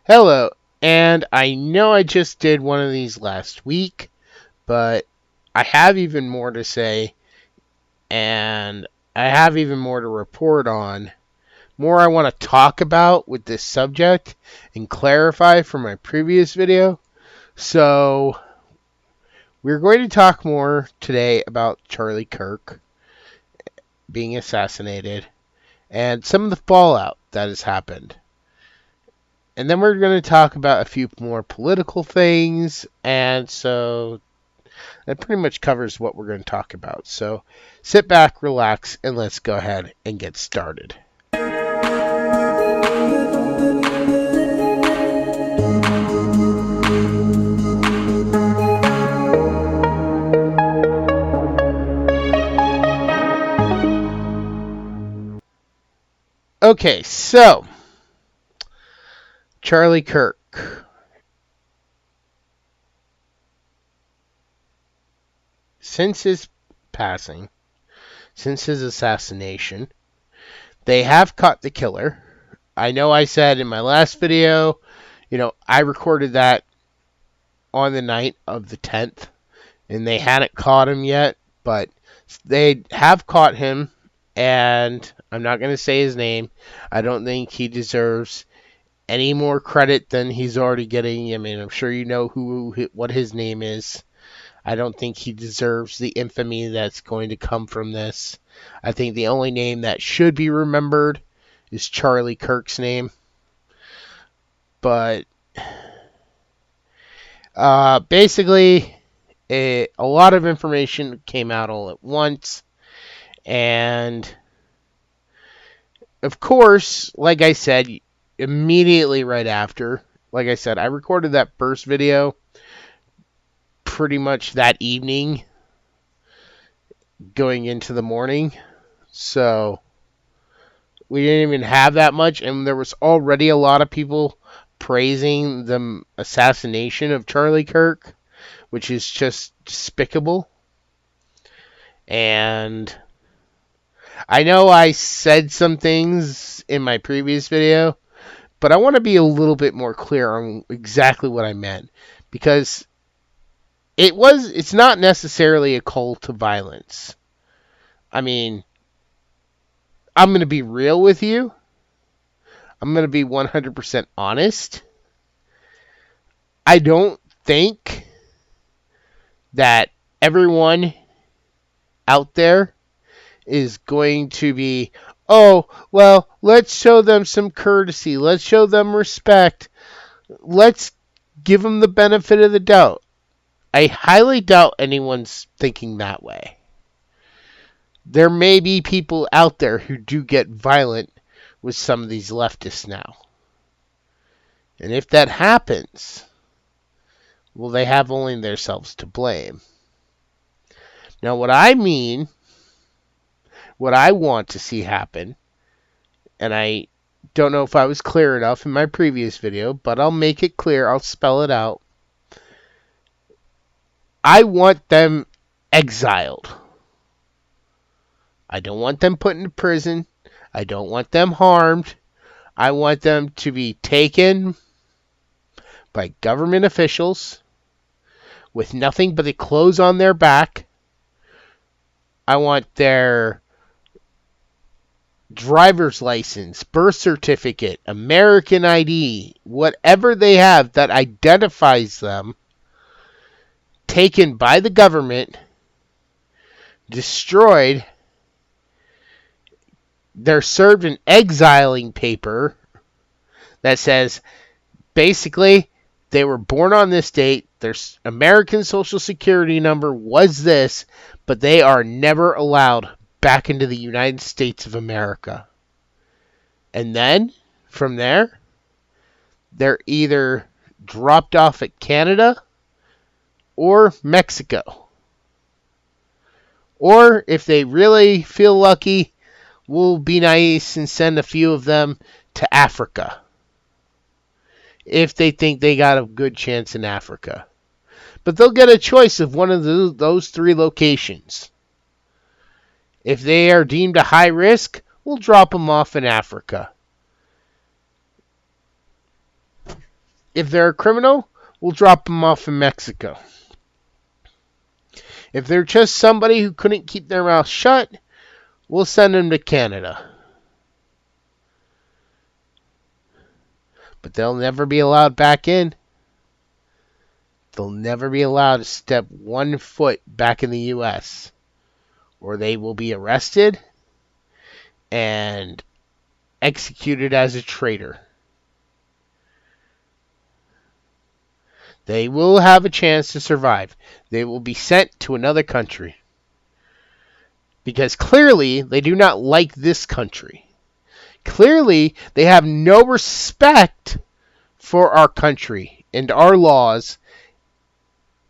Hello, and I know I just did one of these last week, but I have even more to say, and I have even more to report on. More I want to talk about with this subject and clarify from my previous video. So, we're going to talk more today about Charlie Kirk being assassinated and some of the fallout that has happened. And then we're going to talk about a few more political things, and so that pretty much covers what we're going to talk about. So sit back, relax, and let's go ahead and get started. Okay, so Charlie Kirk. Since his passing, since his assassination, they have caught the killer. I know I said in my last video, I recorded that on the night of the 10th, and they hadn't caught him yet, but they have caught him, and I'm not going to say his name. I don't think he deserves any more credit than he's already getting. I mean, I'm sure you know what his name is. I don't think he deserves the infamy that's going to come from this. I think the only name that should be remembered is Charlie Kirk's name. But basically, a lot of information came out all at once. And, of course, like I said, immediately right after, like I said, I recorded that first video pretty much that evening going into the morning. So we didn't even have that much, and there was already a lot of people praising the assassination of Charlie Kirk, which is just despicable. And I know I said some things in my previous video, but I want to be a little bit more clear on exactly what I meant, because it's not necessarily a call to violence. I mean, I'm going to be real with you. I'm going to be 100% honest. I don't think that everyone out there is going to be, oh, well, let's show them some courtesy. Let's show them respect. Let's give them the benefit of the doubt. I highly doubt anyone's thinking that way. There may be people out there who do get violent with some of these leftists now. And if that happens, well, they have only themselves to blame. Now, what I want to see happen, and I don't know if I was clear enough in my previous video, but I'll make it clear, I'll spell it out. I want them exiled. I don't want them put into prison. I don't want them harmed. I want them to be taken by government officials with nothing but the clothes on their back. I want their driver's license, birth certificate, American ID, whatever they have that identifies them, taken by the government, destroyed. They're served an exiling paper that says basically they were born on this date, their American Social Security number was this, but they are never allowed back into the United States of America. And then, from there, they're either dropped off at Canada or Mexico. Or, if they really feel lucky, we'll be nice and send a few of them to Africa, if they think they got a good chance in Africa. But they'll get a choice of one of those three locations. If they are deemed a high risk, we'll drop them off in Africa. If they're a criminal, we'll drop them off in Mexico. If they're just somebody who couldn't keep their mouth shut, we'll send them to Canada. But they'll never be allowed back in. They'll never be allowed to step 1 foot back in the U.S. or they will be arrested and executed as a traitor. They will have a chance to survive. They will be sent to another country. Because clearly, they do not like this country. Clearly, they have no respect for our country and our laws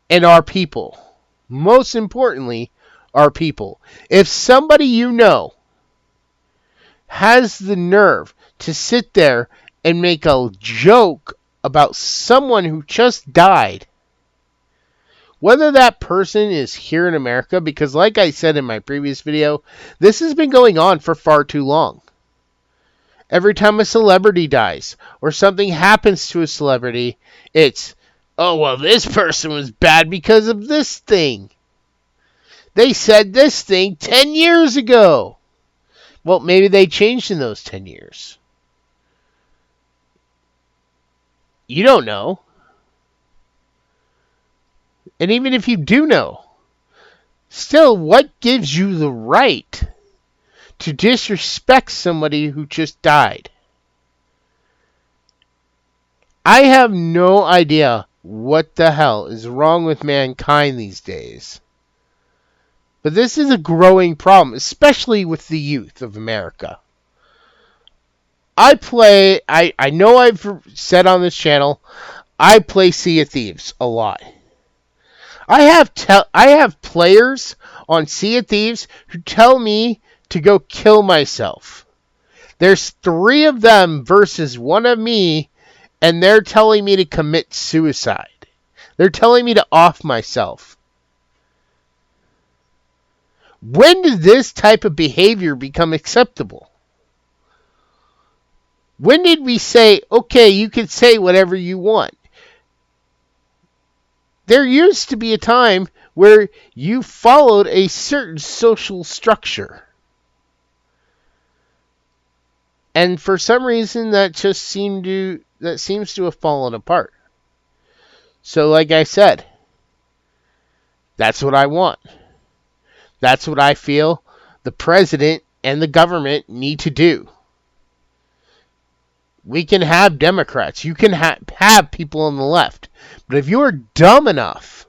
and our people. Most importantly, our people. If somebody you know has the nerve to sit there and make a joke about someone who just died, whether that person is here in America, because like I said in my previous video, this has been going on for far too long. Every time a celebrity dies or something happens to a celebrity, it's, oh, well, this person was bad because of this thing. They said this thing 10 years ago. Well, maybe they changed in those 10 years. You don't know. And even if you do know, still, what gives you the right to disrespect somebody who just died? I have no idea what the hell is wrong with mankind these days. But this is a growing problem, especially with the youth of America. I know I've said on this channel, I play Sea of Thieves a lot. I have players on Sea of Thieves who tell me to go kill myself. There's 3 of them versus 1 of me, and they're telling me to commit suicide. They're telling me to off myself. When did this type of behavior become acceptable? When did we say, okay, you can say whatever you want? There used to be a time where you followed a certain social structure. And for some reason that seems to have fallen apart. So like I said, that's what I want. That's what I feel the president and the government need to do. We can have Democrats. You can have people on the left. But if you're dumb enough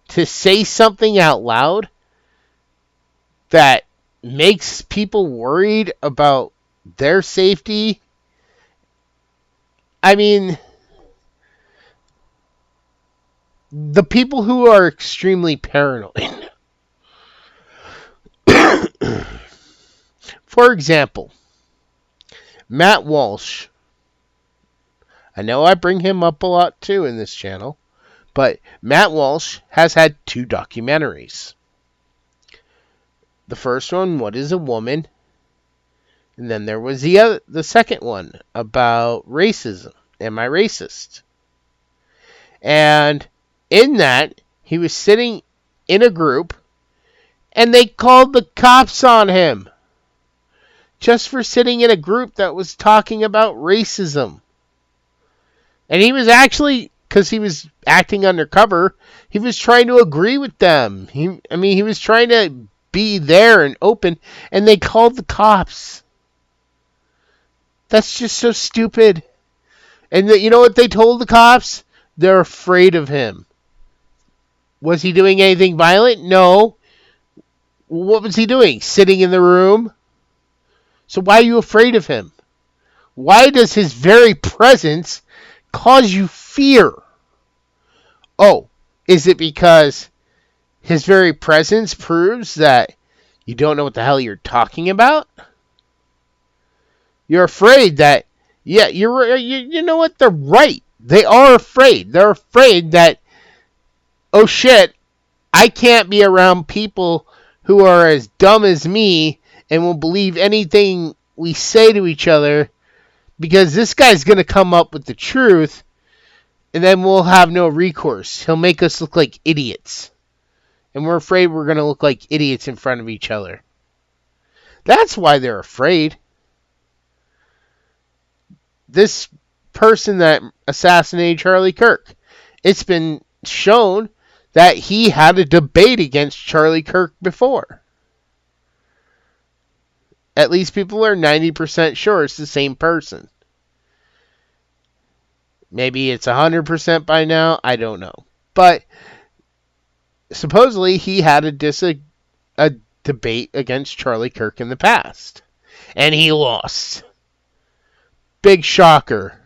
to say something out loud that makes people worried about their safety, I mean, the people who are extremely paranoid. For example, Matt Walsh. I know I bring him up a lot too in this channel, but Matt Walsh has had 2 documentaries. The first one, What is a Woman? And then there was the second one about racism. Am I racist? And in that, he was sitting in a group, and they called the cops on him just for sitting in a group that was talking about racism. And he was actually, because he was acting undercover, he was trying to agree with them. He was trying to be there and open, and they called the cops. That's just so stupid. And you know what they told the cops? They're afraid of him. Was he doing anything violent? No. What was he doing? Sitting in the room? So why are you afraid of him? Why does his very presence cause you fear? Oh, is it because his very presence proves that you don't know what the hell you're talking about? You're afraid that, yeah, you know what? They're right. They are afraid. They're afraid that, oh shit, I can't be around people who are as dumb as me and will believe anything we say to each other, because this guy's going to come up with the truth and then we'll have no recourse. He'll make us look like idiots. And we're afraid we're going to look like idiots in front of each other. That's why they're afraid. This person that assassinated Charlie Kirk, it's been shown that he had a debate against Charlie Kirk before. At least people are 90% sure it's the same person. Maybe it's 100% by now. I don't know. But supposedly he had a debate against Charlie Kirk in the past. And he lost. Big shocker.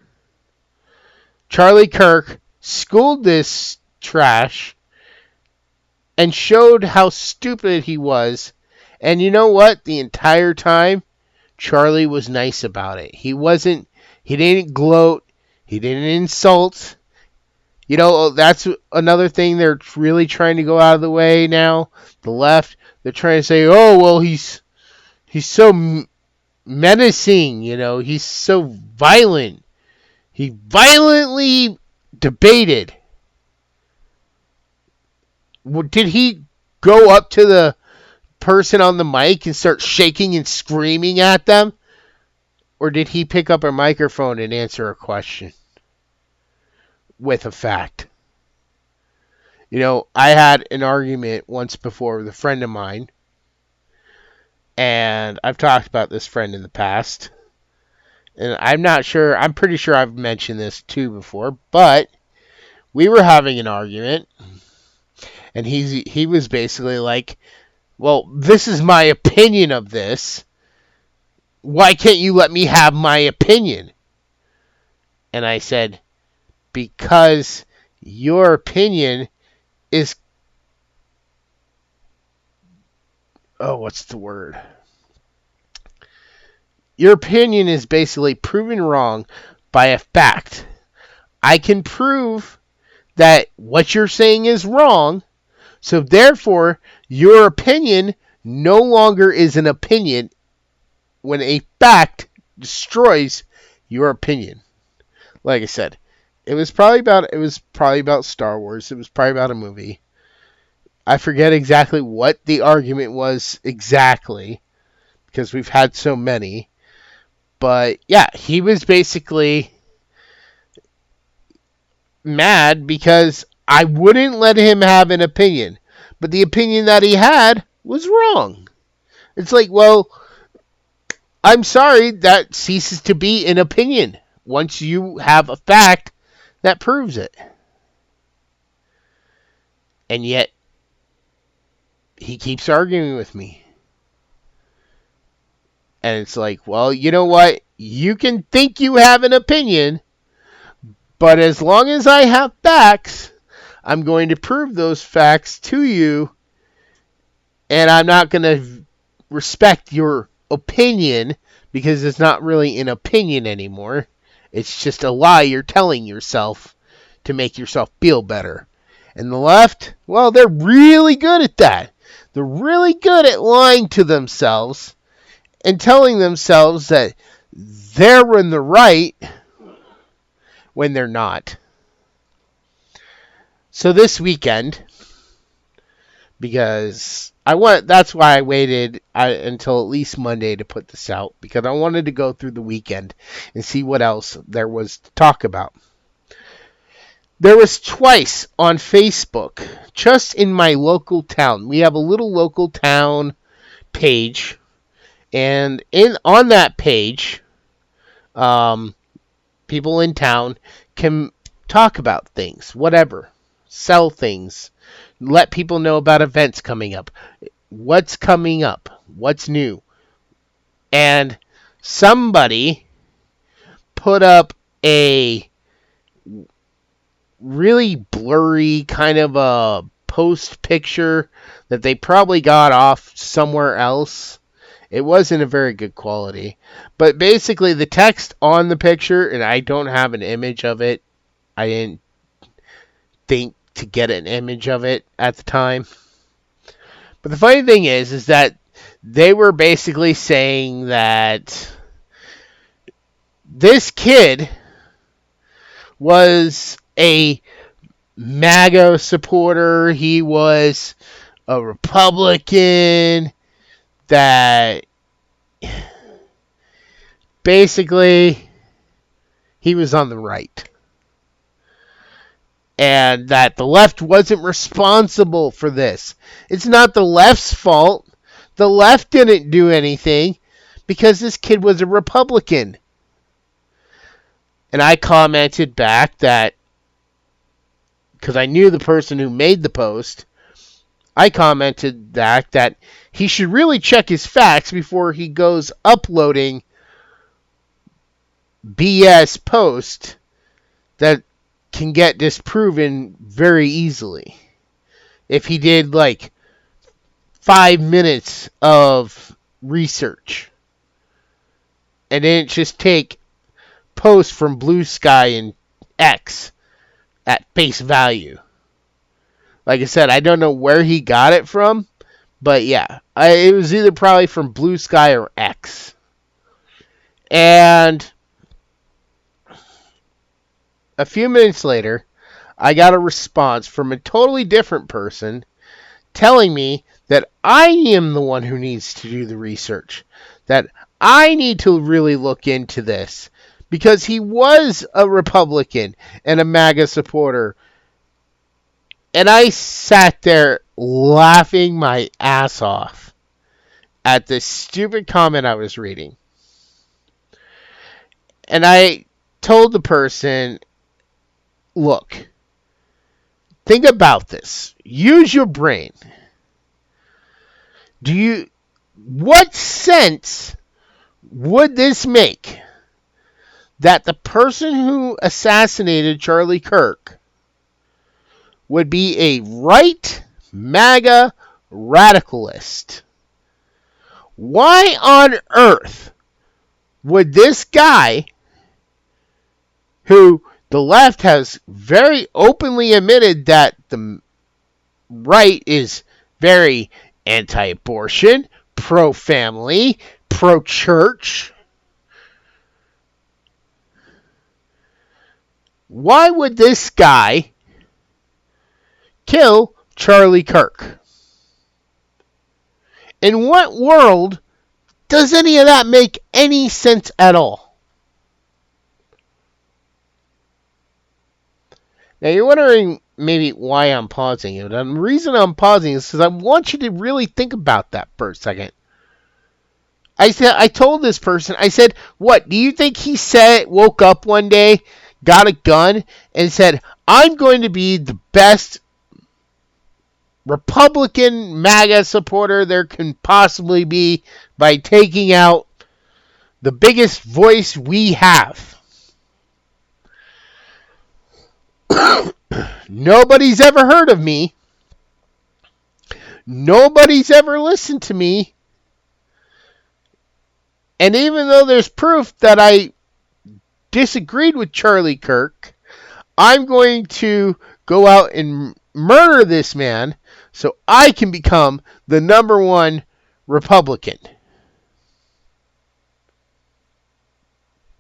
Charlie Kirk schooled this trash and showed how stupid he was. And you know what? The entire time, Charlie was nice about it. He didn't gloat. He didn't insult. You know, that's another thing they're really trying to go out of the way now. The left, they're trying to say, oh, well, he's so menacing, you know, he's so violent. He violently debated. Did he go up to the person on the mic and start shaking and screaming at them? Or did he pick up a microphone and answer a question with a fact? You know, I had an argument once before with a friend of mine, and I've talked about this friend in the past, and I'm pretty sure I've mentioned this too before, but we were having an argument, and he was basically like, well, this is my opinion of this. Why can't you let me have my opinion? And I said, because your opinion is... what's the word? Your opinion is basically proven wrong by a fact. I can prove that what you're saying is wrong, so therefore your opinion no longer is an opinion when a fact destroys your opinion. Like I said, it was probably about Star Wars. It was probably about a movie. I forget exactly what the argument was exactly, because we've had so many. But yeah, he was basically mad because I wouldn't let him have an opinion. But the opinion that he had was wrong. It's like, well, I'm sorry, that ceases to be an opinion once you have a fact that proves it. And yet, he keeps arguing with me. And it's like, well, you know what? You can think you have an opinion, but as long as I have facts, I'm going to prove those facts to you, and I'm not going to respect your opinion because it's not really an opinion anymore. It's just a lie you're telling yourself to make yourself feel better. And the left, well, they're really good at that. They're really good at lying to themselves and telling themselves that they're in the right when they're not. So this weekend, because that's why I waited until at least Monday to put this out, because I wanted to go through the weekend and see what else there was to talk about. There was twice on Facebook, just in my local town. We have a little local town page, and on that page, people in town can talk about things, whatever, sell things, let people know about events coming up, what's coming up, what's new. And somebody put up a really blurry kind of a post picture that they probably got off somewhere else. It wasn't a very good quality. But basically the text on the picture, and I don't have an image of it. I didn't think to get an image of it at the time. But the funny thing is that they were basically saying that this kid was a MAGA supporter. He was a Republican that basically he was on the right. And that the left wasn't responsible for this. It's not the left's fault. The left didn't do anything because this kid was a Republican. And I commented back that, because I knew the person who made the post, I commented that he should really check his facts before he goes uploading BS posts that can get disproven very easily. If he did like 5 minutes of research and didn't just take posts from Blue Sky and X at face value. Like I said, I don't know where he got it from, but yeah, it was either probably from Blue Sky or X. And a few minutes later, I got a response from a totally different person telling me that I am the one who needs to do the research, that I need to really look into this, because he was a Republican and a MAGA supporter. And I sat there laughing my ass off at this stupid comment I was reading. And I told the person, look, think about this. Use your brain. What sense would this make that the person who assassinated Charlie Kirk would be a right MAGA radicalist? Why on earth would this guy, who the left has very openly admitted that the right is very anti-abortion, pro-family, pro-church, why would this guy kill Charlie Kirk? In what world does any of that make any sense at all? Now you're wondering maybe why I'm pausing it. And the reason I'm pausing is because I want you to really think about that for a second. I told this person, I said, what, do you think he woke up one day, got a gun, and said, I'm going to be the best Republican MAGA supporter there can possibly be by taking out the biggest voice we have? Nobody's ever heard of me. Nobody's ever listened to me. And even though there's proof that I disagreed with Charlie Kirk, I'm going to go out and murder this man so I can become the number one Republican.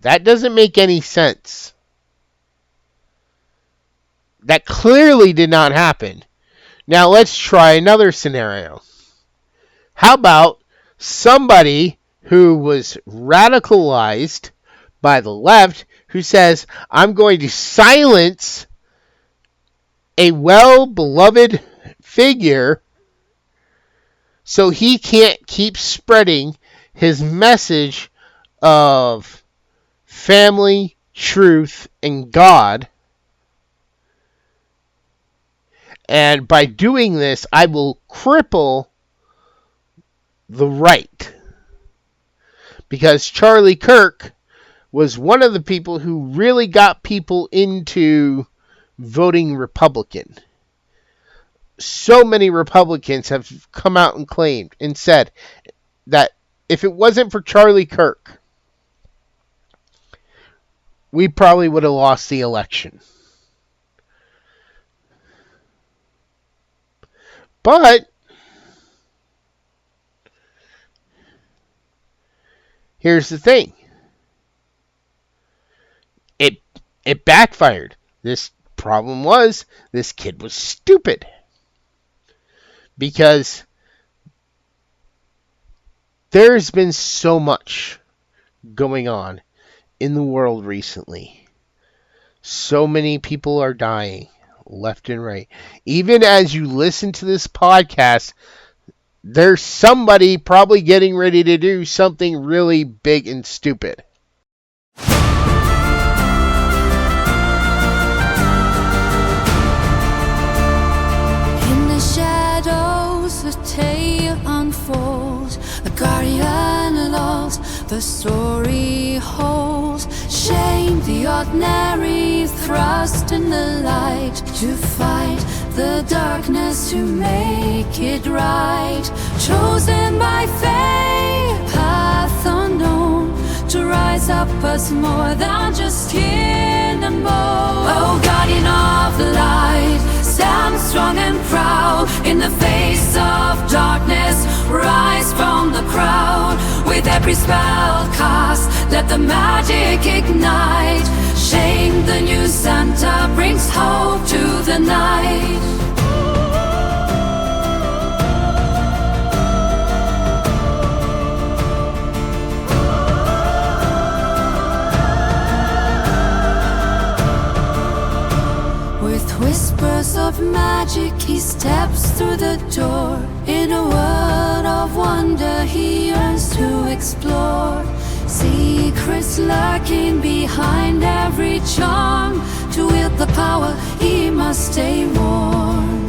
That doesn't make any sense. That clearly did not happen. Now let's try another scenario. How about somebody who was radicalized by the left who says, I'm going to silence a well-beloved figure so he can't keep spreading his message of family, truth, and God. And by doing this, I will cripple the right. Because Charlie Kirk was one of the people who really got people into voting Republican. So many Republicans have come out and claimed and said that if it wasn't for Charlie Kirk, we probably would have lost the election. But here's the thing. It backfired. This problem was, this kid was stupid. Because there's been so much going on in the world recently. So many people are dying left and right. Even as you listen to this podcast, there's somebody probably getting ready to do something really big and stupid. In the shadows, the tale unfolds. The guardian loves, the story holds. Shame the ordinary, thrust in the light. To fight the darkness, to make it right. Chosen by fate, path unknown. To rise up as more than just skin and bone. Oh, guardian of the light, stand strong and proud. In the face of darkness, rise from the crowd. With every spell cast, let the magic ignite. Shame the new Santa brings hope to the night. Whispers of magic, he steps through the door. In a world of wonder, he yearns to explore. Secrets lurking behind every charm. To wield the power, he must stay warm.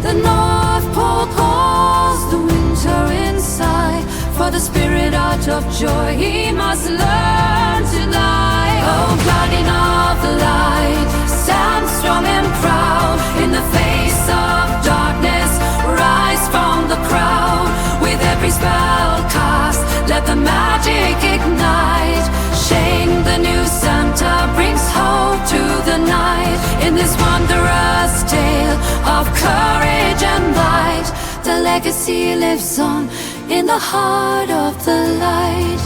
The North Pole calls the winter inside. For the spirit out of joy, he must learn to lie. Oh, guardian of the light, stand strong and proud. In the face of darkness, rise from the crowd. With every spell cast, let the magic ignite. Shame the new Santa brings hope to the night. In this wondrous tale of courage and light, the legacy lives on in the heart of the light.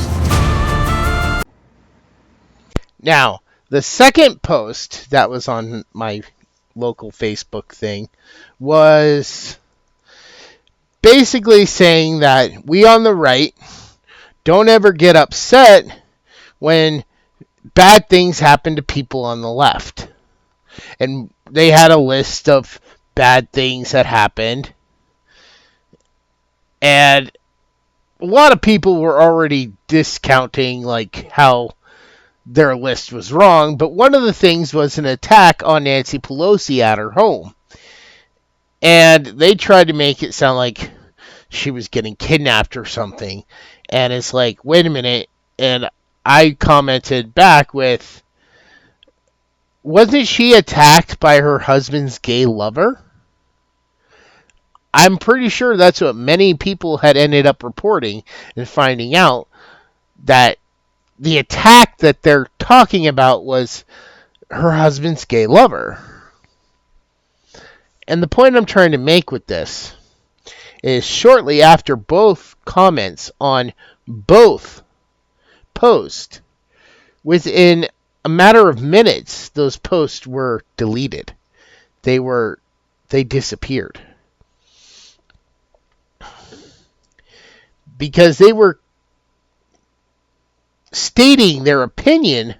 Now, the second post that was on my local Facebook thing was basically saying that we on the right don't ever get upset when bad things happen to people on the left. And they had a list of bad things that happened. And a lot of people were already discounting like how their list was wrong, but one of the things was an attack on Nancy Pelosi at her home. And they tried to make it sound like she was getting kidnapped or something. And it's like, wait a minute. And I commented back with, wasn't she attacked by her husband's gay lover? I'm pretty sure that's what many people had ended up reporting and finding out, that the attack that they're talking about was her husband's gay lover. And the point I'm trying to make with this is shortly after both comments on both posts, within a matter of minutes, those posts were deleted. They disappeared. Because they were stating their opinion,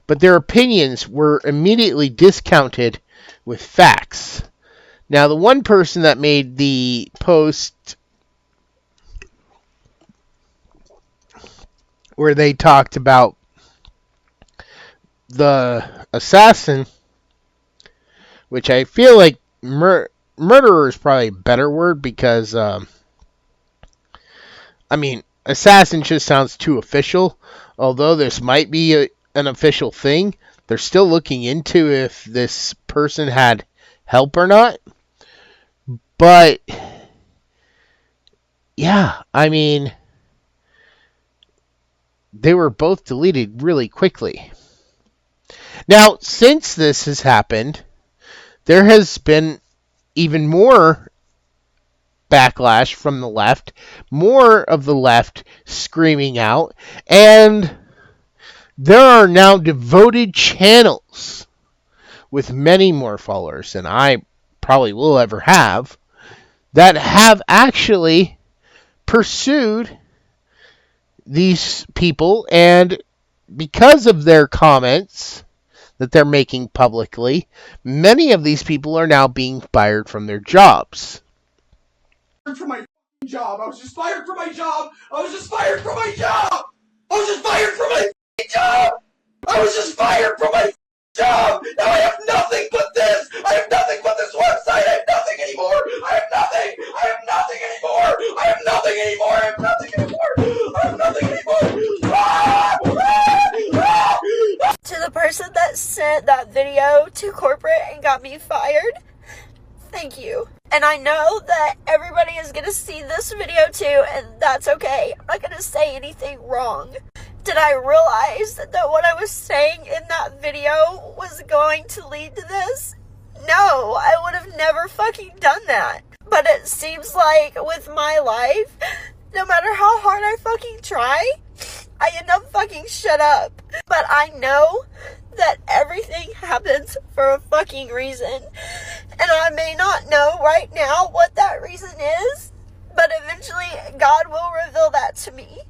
but their opinions were immediately discounted with facts. Now, the one person that made the post where they talked about the assassin, which I feel like murderer is probably a better word, because assassin just sounds too official. Although this might be an official thing, they're still looking into if this person had help or not. But, yeah, they were both deleted really quickly. Now, since this has happened, there has been even more backlash from the left, more of the left screaming out, and there are now devoted channels with many more followers than I probably will ever have, that have actually pursued these people, and because of their comments that they're making publicly, many of these people are now being fired from their jobs. From my job. I was just fired from my job. I was just fired from my job. I was just fired from my job. I was just fired from my job. Now I have nothing but this. I have nothing but this website. I have nothing anymore. I have nothing. I have nothing anymore. I have nothing anymore. I have nothing anymore. I have nothing anymore. To the person that sent that video to corporate and got me fired, thank you. And I know that everybody is going to see this video too, and that's okay. I'm not going to say anything wrong. Did I realize that what I was saying in that video was going to lead to this? No, I would have never fucking done that. But it seems like with my life, no matter how hard I fucking try, I end up fucking shut up. But I know that everything happens for a fucking reason. And I may not know right now what that reason is, but eventually God will reveal that to me.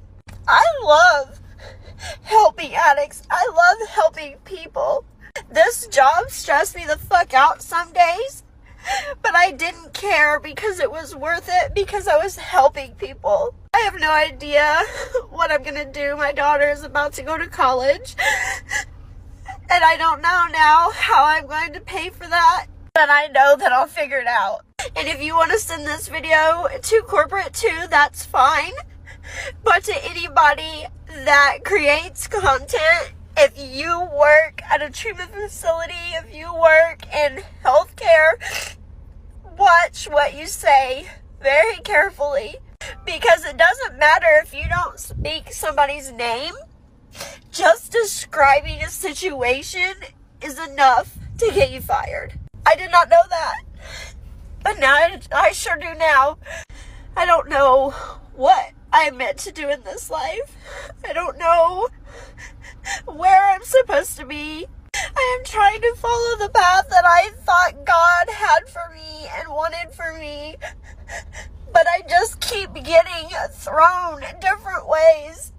I love helping addicts. I love helping people. This job stressed me the fuck out some days, but I didn't care because it was worth it, because I was helping people. I have no idea what I'm gonna do. My daughter is about to go to college, and I don't know now how I'm going to pay for that, but I know that I'll figure it out. And if you want to send this video to corporate too, that's fine. But to anybody that creates content, if you work at a treatment facility, if you work in healthcare, watch what you say very carefully, because it doesn't matter if you don't speak somebody's name. Just describing a situation is enough to get you fired. I did not know that, but now I sure do now. I don't know what I'm meant to do in this life. I don't know where I'm supposed to be. I am trying to follow the path that I thought God had for me and wanted for me, but I just keep getting thrown different ways.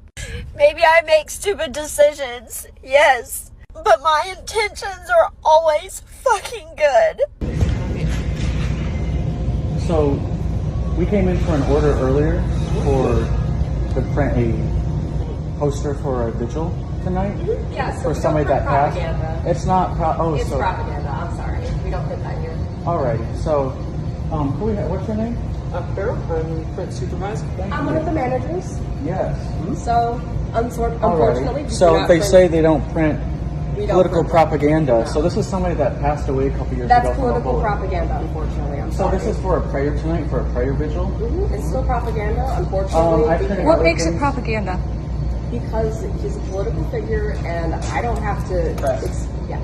Maybe I make stupid decisions, yes, but my intentions are always fucking good. So, we came in for an order earlier to print a poster for a vigil tonight. Yeah, so for somebody that passed. propaganda. It's not It's propaganda. I'm sorry, we don't put that here. Alrighty. So, what's your name? I'm Carol. I'm print supervisor. I'm one of the managers. Yes. So, unfortunately, we do So not they print- say they don't print we don't political print propaganda. No. So this is somebody that passed away a couple years That's ago. political from a bullet. propaganda, unfortunately. I'm So sorry. this is for a prayer tonight, for a prayer vigil. It's still propaganda, unfortunately. I've heard What makes it propaganda? Because he's a political figure, and I don't have to. Press. Yeah.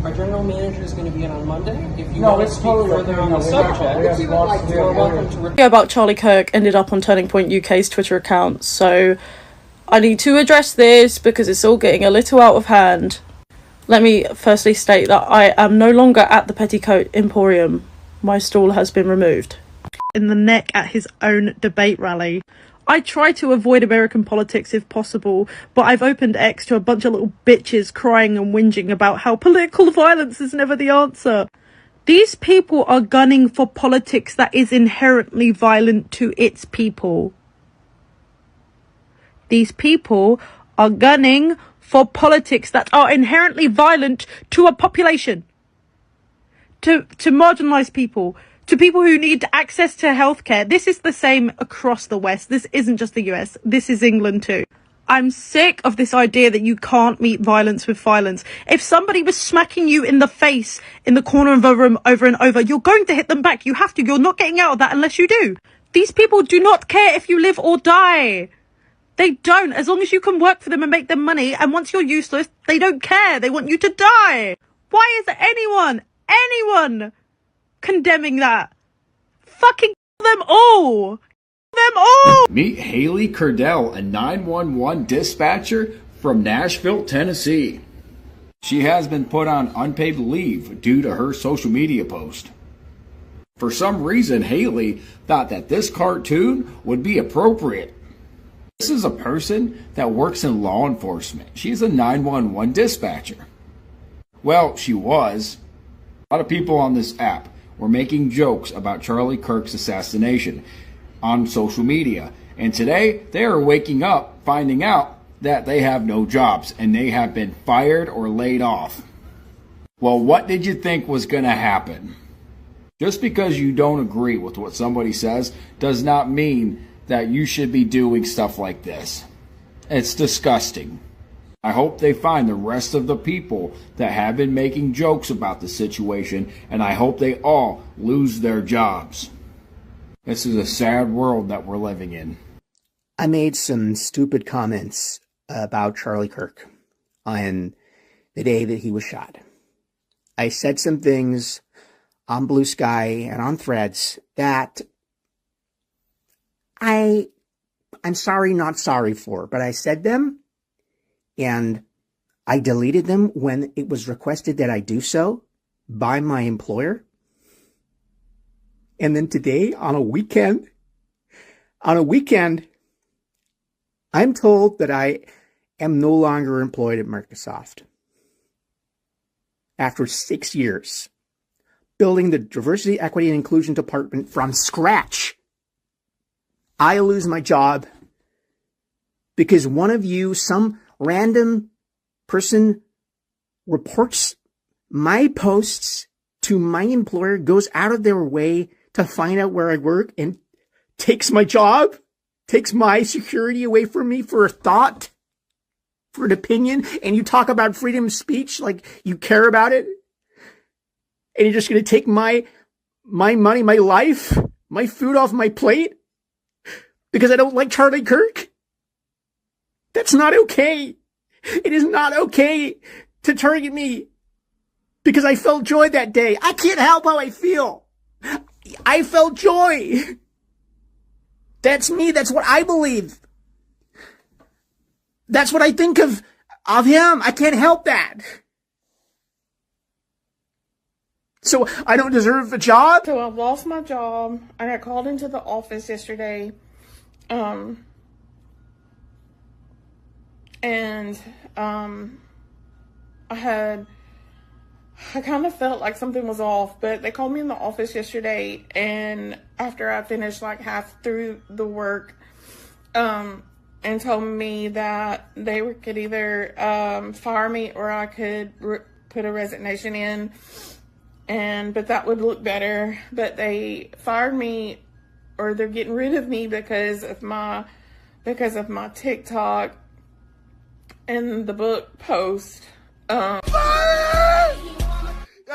Our general manager is going to be in on Monday. If you No, want to it's speak totally further okay. on No, the we have- subject, we have you would lots- like we to. have you're welcome orders. to Video about Charlie Kirk ended up on Turning Point UK's Twitter account, so I need to address this because it's all getting a little out of hand. Let me firstly state that I am no longer at the Petticoat Emporium. My stall has been removed. In the neck at his own debate rally. I try to avoid American politics if possible, but I've opened X to a bunch of little bitches crying and whinging about how political violence is never the answer. These people are gunning for politics that is inherently violent to its people. These people are gunning for politics that are inherently violent to a population. To marginalised people. To people who need access to healthcare. This is the same across the West. This isn't just the US. This is England too. I'm sick of this idea that you can't meet violence with violence. If somebody was smacking you in the face in the corner of a room over and over, you're going to hit them back. You have to. You're not getting out of that unless you do. These people do not care if you live or die. They don't. As long as you can work for them and make them money, and once you're useless, they don't care. They want you to die. Why is anyone condemning that? Fucking them all. Them all. Meet Haley Curdell, a 911 dispatcher from Nashville, Tennessee. She has been put on unpaid leave due to her social media post. For some reason, Haley thought that this cartoon would be appropriate. This is a person that works in law enforcement. She's a 911 dispatcher. Well, she was. A lot of people on this app were making jokes about Charlie Kirk's assassination on social media. And today, they are waking up, finding out that they have no jobs and they have been fired or laid off. Well, what did you think was going to happen? Just because you don't agree with what somebody says does not mean that you should be doing stuff like this. It's disgusting. I hope they find the rest of the people that have been making jokes about the situation, and I hope they all lose their jobs. This is a sad world that we're living in. I made some stupid comments about Charlie Kirk on the day that he was shot. I said some things on Blue Sky and on Threads that I'm sorry, not sorry for, but I said them and I deleted them when it was requested that I do so by my employer. And then today on a weekend, I'm told that I am no longer employed at Microsoft. After 6 years, building the diversity, equity, and inclusion department from scratch, I lose my job because one of you, some random person, reports my posts to my employer, goes out of their way to find out where I work, and takes my job, takes my security away from me for a thought, for an opinion. And you talk about freedom of speech like you care about it, and you're just going to take my money, my life, my food off my plate because I don't like Charlie Kirk? That's not okay. It is not okay to target me because I felt joy that day. I can't help how I feel. I felt joy. That's me. That's what I believe. That's what I think of him. I can't help that. So I don't deserve a job? So I've lost my job. I got called into the office yesterday. I kind of felt like something was off, but they called me in the office yesterday, and after I finished like half through the work, and told me that they could either fire me or I could put a resignation in, but that would look better. But they fired me, or they're getting rid of me because of my TikTok and the book post. I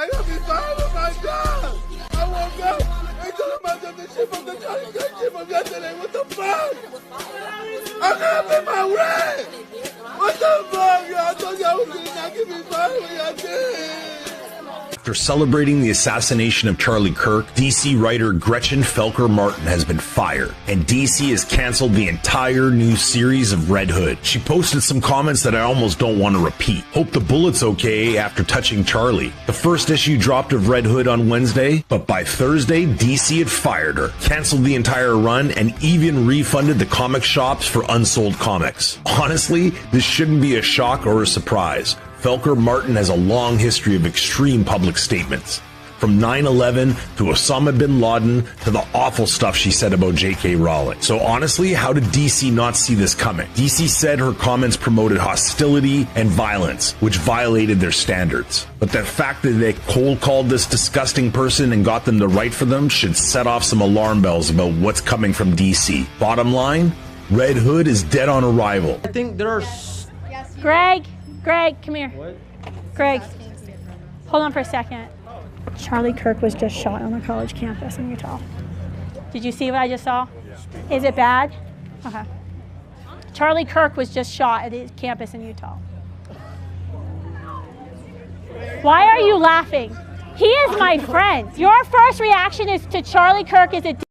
gotta be fired with my job. I woke up and told myself the shit from the Charlie Kirk shit from yesterday. What the fuck? I'm not paying my rent. What the fuck, y'all? I told y'all I was gonna not get me fired when y'all did. After celebrating the assassination of Charlie Kirk, DC writer Gretchen Felker Martin has been fired, and DC has canceled the entire new series of Red Hood. She posted some comments that I almost don't want to repeat. Hope the bullet's okay after touching Charlie. The first issue dropped of Red Hood on Wednesday, but by Thursday, DC had fired her, canceled the entire run, and even refunded the comic shops for unsold comics. Honestly, this shouldn't be a shock or a surprise. Felker Martin has a long history of extreme public statements, from 9/11 to Osama bin Laden to the awful stuff she said about J.K. Rowling. So honestly, how did DC not see this coming? DC said her comments promoted hostility and violence, which violated their standards. But the fact that they cold called this disgusting person and got them to write for them should set off some alarm bells about what's coming from DC. Bottom line, Red Hood is dead on arrival. I think there are... Greg, come here. What? Greg, hold on for a second. Charlie Kirk was just shot on a college campus in Utah. Did you see what I just saw? Is it bad? Okay. Charlie Kirk was just shot at his campus in Utah. Why are you laughing? He is my friend. Your first reaction is to Charlie Kirk is a d,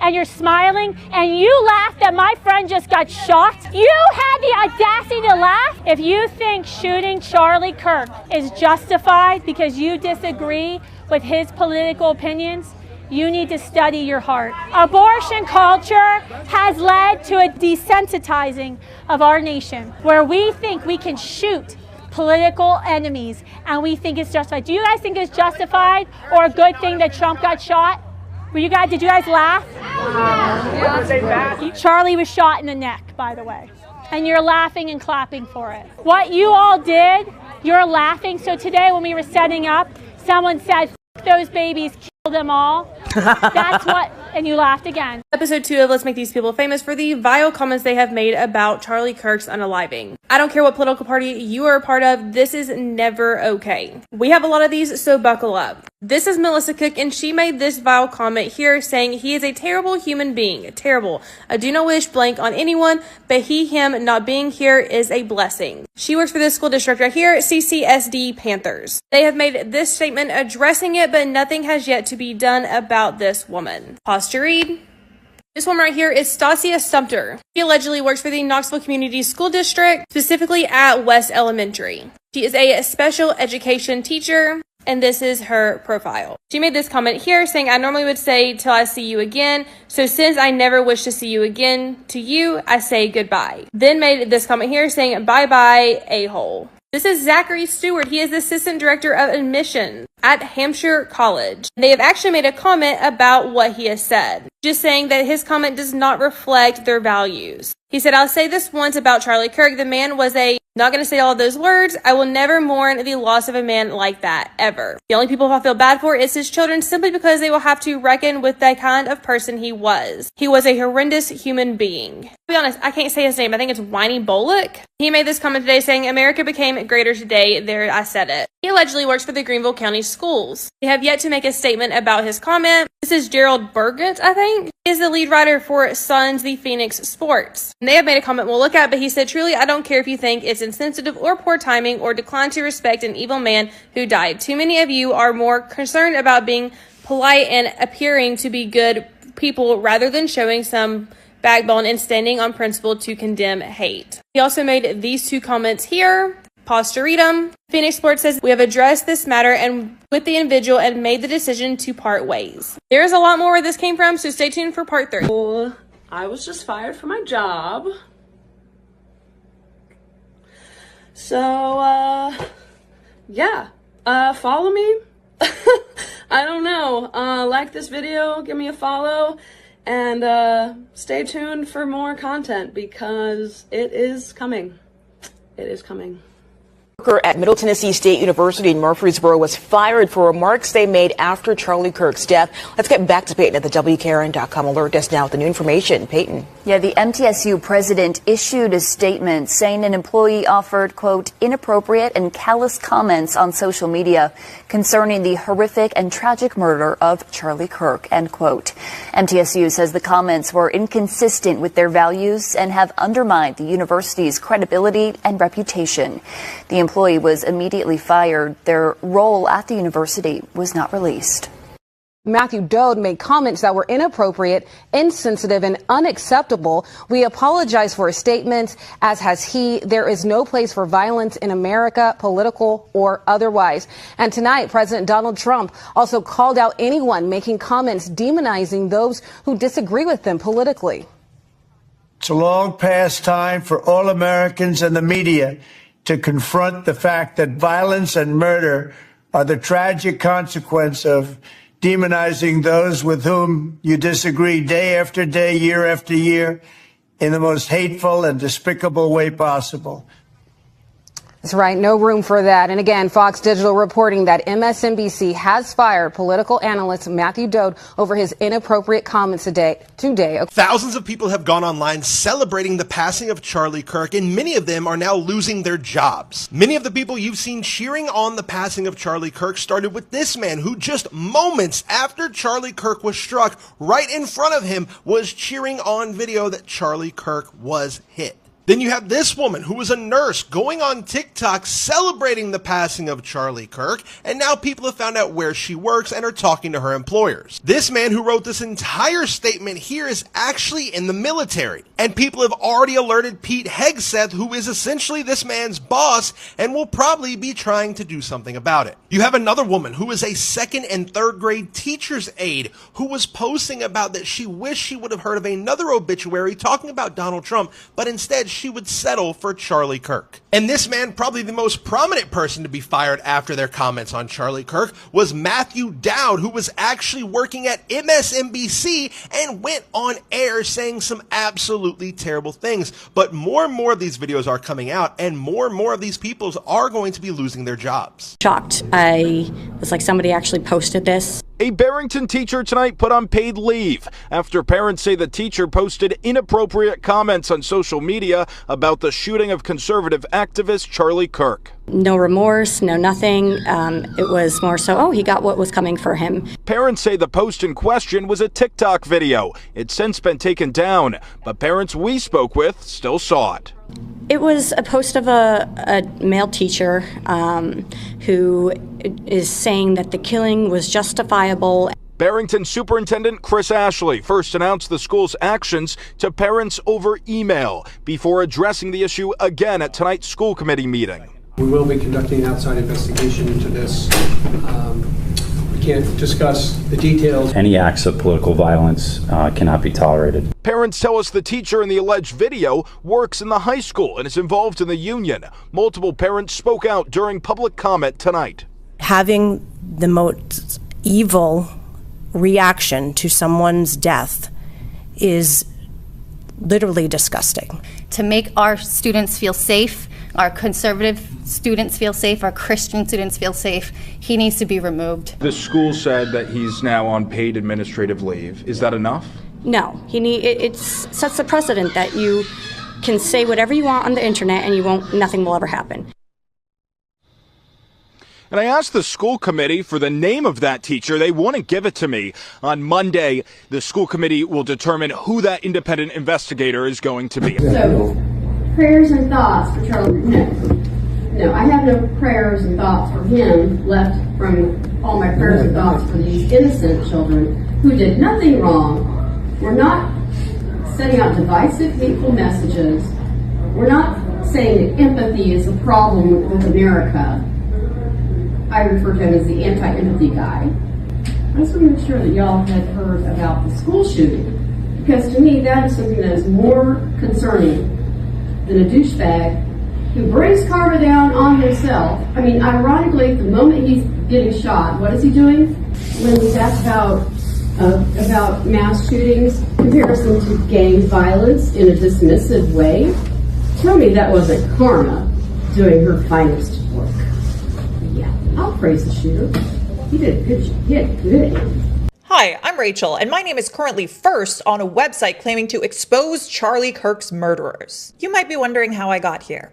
and you're smiling and you laugh that my friend just got shot? You had the audacity to laugh? If you think shooting Charlie Kirk is justified because you disagree with his political opinions, you need to study your heart. Abortion culture has led to a desensitizing of our nation, where we think we can shoot political enemies and we think it's justified. Do you guys think it's justified or a good thing that Trump got shot? Did you guys laugh? Charlie was shot in the neck, by the way. And you're laughing and clapping for it. What you all did, you're laughing. So today when we were setting up, someone said, "F those babies, kill them all." That's what, and you laughed again. Episode 2 of Let's Make These People Famous for the vile comments they have made about Charlie Kirk's unaliving. I don't care what political party you are a part of, this is never okay. We have a lot of these, so buckle up. This is Melissa Cook, and she made this vile comment here saying he is a terrible human being. Terrible. I do not wish blank on anyone, but him not being here is a blessing. She works for this school district right here, CCSD Panthers. They have made this statement addressing it, but nothing has yet to be done about this woman. Pause to read. This woman right here is Stasia Sumter. She allegedly works for the Knoxville Community School District, specifically at West Elementary. She is a special education teacher, and this is her profile. She made this comment here saying, "I normally would say till I see you again. So since I never wish to see you again, to you, I say goodbye." Then made this comment here saying, "Bye-bye, a-hole." This is Zachary Stewart. He is the Assistant Director of Admissions at Hampshire College. They have actually made a comment about what he has said, just saying that his comment does not reflect their values. He said, "I'll say this once about Charlie Kirk. The man was not going to say all of those words. I will never mourn the loss of a man like that, ever. The only people I feel bad for is his children, simply because they will have to reckon with the kind of person he was. He was a horrendous human being." To be honest, I can't say his name. I think it's Whitey Bullock. He made this comment today saying, "America became greater today." There, I said it. He allegedly works for the Greenville County Schools. They have yet to make a statement about his comment. This is Gerald Burgett, I think. He is the lead writer for Suns the Phoenix Sports. And they have made a comment we'll look at, but he said, "Truly, I don't care if you think it's insensitive or poor timing or decline to respect an evil man who died. Too many of you are more concerned about being polite and appearing to be good people rather than showing some backbone and standing on principle to condemn hate." He also made these two comments here. Pause to read them. Phoenix Sports says, "We have addressed this matter and with the individual and made the decision to part ways." There is a lot more where this came from, so stay tuned for part 3. I was just fired from my job. So, yeah, follow me. I don't know. Like this video, give me a follow, and stay tuned for more content because it is coming. It is coming. Worker at Middle Tennessee State University in Murfreesboro was fired for remarks they made after Charlie Kirk's death. Let's get back to Peyton at the WKRN.com alert desk now with the new information. Peyton. Yeah, the MTSU president issued a statement saying an employee offered, quote, inappropriate and callous comments on social media concerning the horrific and tragic murder of Charlie Kirk, end quote. MTSU says the comments were inconsistent with their values and have undermined the university's credibility and reputation. The employee was immediately fired. Their role at the university was not released. Matthew Dode made comments that were inappropriate, insensitive, and unacceptable. We apologize for his statements, as has he. There is no place for violence in America, political or otherwise. And tonight, President Donald Trump also called out anyone making comments demonizing those who disagree with them politically. It's a long past time for all Americans and the media to confront the fact that violence and murder are the tragic consequence of demonizing those with whom you disagree day after day, year after year, in the most hateful and despicable way possible. That's right. No room for that. And again, Fox Digital reporting that MSNBC has fired political analyst Matthew Dode over his inappropriate comments today. Thousands of people have gone online celebrating the passing of Charlie Kirk, and many of them are now losing their jobs. Many of the people you've seen cheering on the passing of Charlie Kirk started with this man who just moments after Charlie Kirk was struck, right in front of him, was cheering on video that Charlie Kirk was hit. Then you have this woman who was a nurse going on TikTok celebrating the passing of Charlie Kirk, and now people have found out where she works and are talking to her employers. This man who wrote this entire statement here is actually in the military, and people have already alerted Pete Hegseth, who is essentially this man's boss, and will probably be trying to do something about it. You have another woman who is a 2nd and 3rd grade teacher's aide who was posting about that she wished she would have heard of another obituary talking about Donald Trump, but instead she would settle for Charlie Kirk. And this man, probably the most prominent person to be fired after their comments on Charlie Kirk, was Matthew Dowd, who was actually working at MSNBC and went on air saying some absolutely terrible things. But more and more of these videos are coming out, and more of these people are going to be losing their jobs. Shocked. I was like, somebody actually posted this. A Barrington teacher tonight put on paid leave after parents say the teacher posted inappropriate comments on social media about the shooting of conservative activist Charlie Kirk. No remorse, no nothing. It was more so, oh, he got what was coming for him. Parents say the post in question was a TikTok video. It's since been taken down, but parents we spoke with still saw it. It was a post of a male teacher who is saying that the killing was justifiable. Barrington Superintendent Chris Ashley first announced the school's actions to parents over email before addressing the issue again at tonight's school committee meeting. We will be conducting an outside investigation into this. We can't discuss the details. Any acts of political violence cannot be tolerated. Parents tell us the teacher in the alleged video works in the high school and is involved in the union. Multiple parents spoke out during public comment tonight. Having the most evil reaction to someone's death is literally disgusting. To make our students feel safe, our conservative students feel safe, our Christian students feel safe, he needs to be removed. The school said that he's now on paid administrative leave. Is that enough? No, it sets the precedent that you can say whatever you want on the internet and nothing will ever happen. And I asked the school committee for the name of that teacher. They wouldn't give it to me. On Monday, the school committee will determine who that independent investigator is going to be. So, prayers and thoughts for Charlie. No, I have no prayers and thoughts for him left from all my prayers and thoughts for these innocent children who did nothing wrong. We're not setting out divisive, hateful messages. We're not saying that empathy is a problem with America. I refer to him as the anti-empathy guy. I just want to make sure that y'all had heard about the school shooting, because to me that is something that is more concerning than a douchebag who brings karma down on himself. I mean, ironically, the moment he's getting shot, what is he doing? When he's asked about mass shootings, comparison to gang violence in a dismissive way, tell me that wasn't karma doing her finest work. Yeah, I'll praise the shooter. He did good. Hi, I'm Rachel, and my name is currently first on a website claiming to expose Charlie Kirk's murderers. You might be wondering how I got here.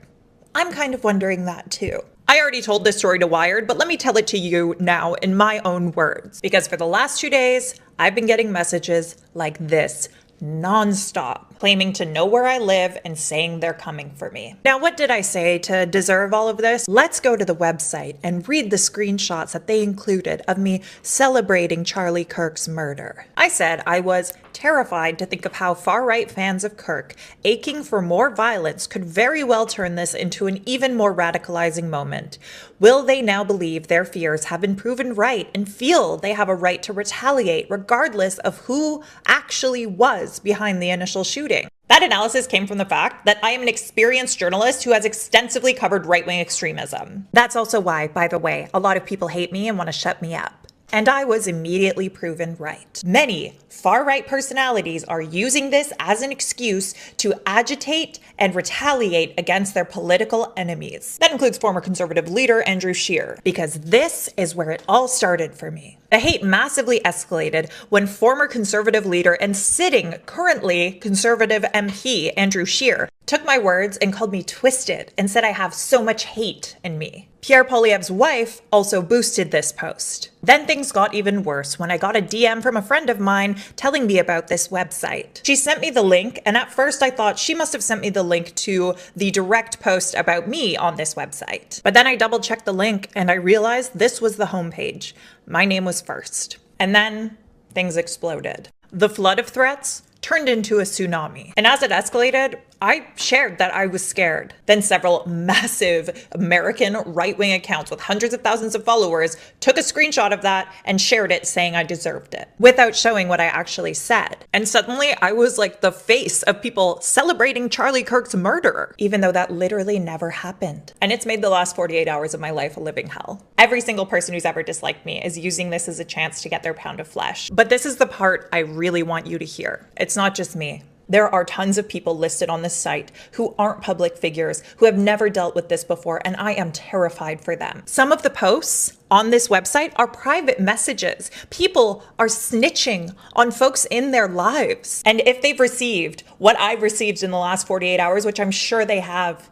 I'm kind of wondering that too. I already told this story to Wired, but let me tell it to you now in my own words. Because for the last 2 days, I've been getting messages like this nonstop, claiming to know where I live and saying they're coming for me. Now, what did I say to deserve all of this? Let's go to the website and read the screenshots that they included of me celebrating Charlie Kirk's murder. I said I was terrified to think of how far-right fans of Kirk, aching for more violence, could very well turn this into an even more radicalizing moment. Will they now believe their fears have been proven right and feel they have a right to retaliate regardless of who actually was behind the initial shooting? That analysis came from the fact that I am an experienced journalist who has extensively covered right-wing extremism. That's also why, by the way, a lot of people hate me and want to shut me up. And I was immediately proven right. Many far-right personalities are using this as an excuse to agitate and retaliate against their political enemies. That includes former conservative leader Andrew Scheer, because this is where it all started for me. The hate massively escalated when former conservative leader and sitting currently conservative MP Andrew Scheer took my words and called me twisted and said I have so much hate in me. Pierre Poilievre's wife also boosted this post. Then things got even worse when I got a DM from a friend of mine telling me about this website. She sent me the link, and at first I thought she must have sent me the link to the direct post about me on this website. But then I double checked the link and I realized this was the homepage. My name was first. And then things exploded. The flood of threats turned into a tsunami. And as it escalated, I shared that I was scared. Then several massive American right-wing accounts with hundreds of thousands of followers took a screenshot of that and shared it saying I deserved it, without showing what I actually said. And suddenly I was like the face of people celebrating Charlie Kirk's murder, even though that literally never happened. And it's made the last 48 hours of my life a living hell. Every single person who's ever disliked me is using this as a chance to get their pound of flesh. But this is the part I really want you to hear. It's not just me. There are tons of people listed on this site who aren't public figures, who have never dealt with this before, and I am terrified for them. Some of the posts on this website are private messages. People are snitching on folks in their lives. And if they've received what I've received in the last 48 hours, which I'm sure they have,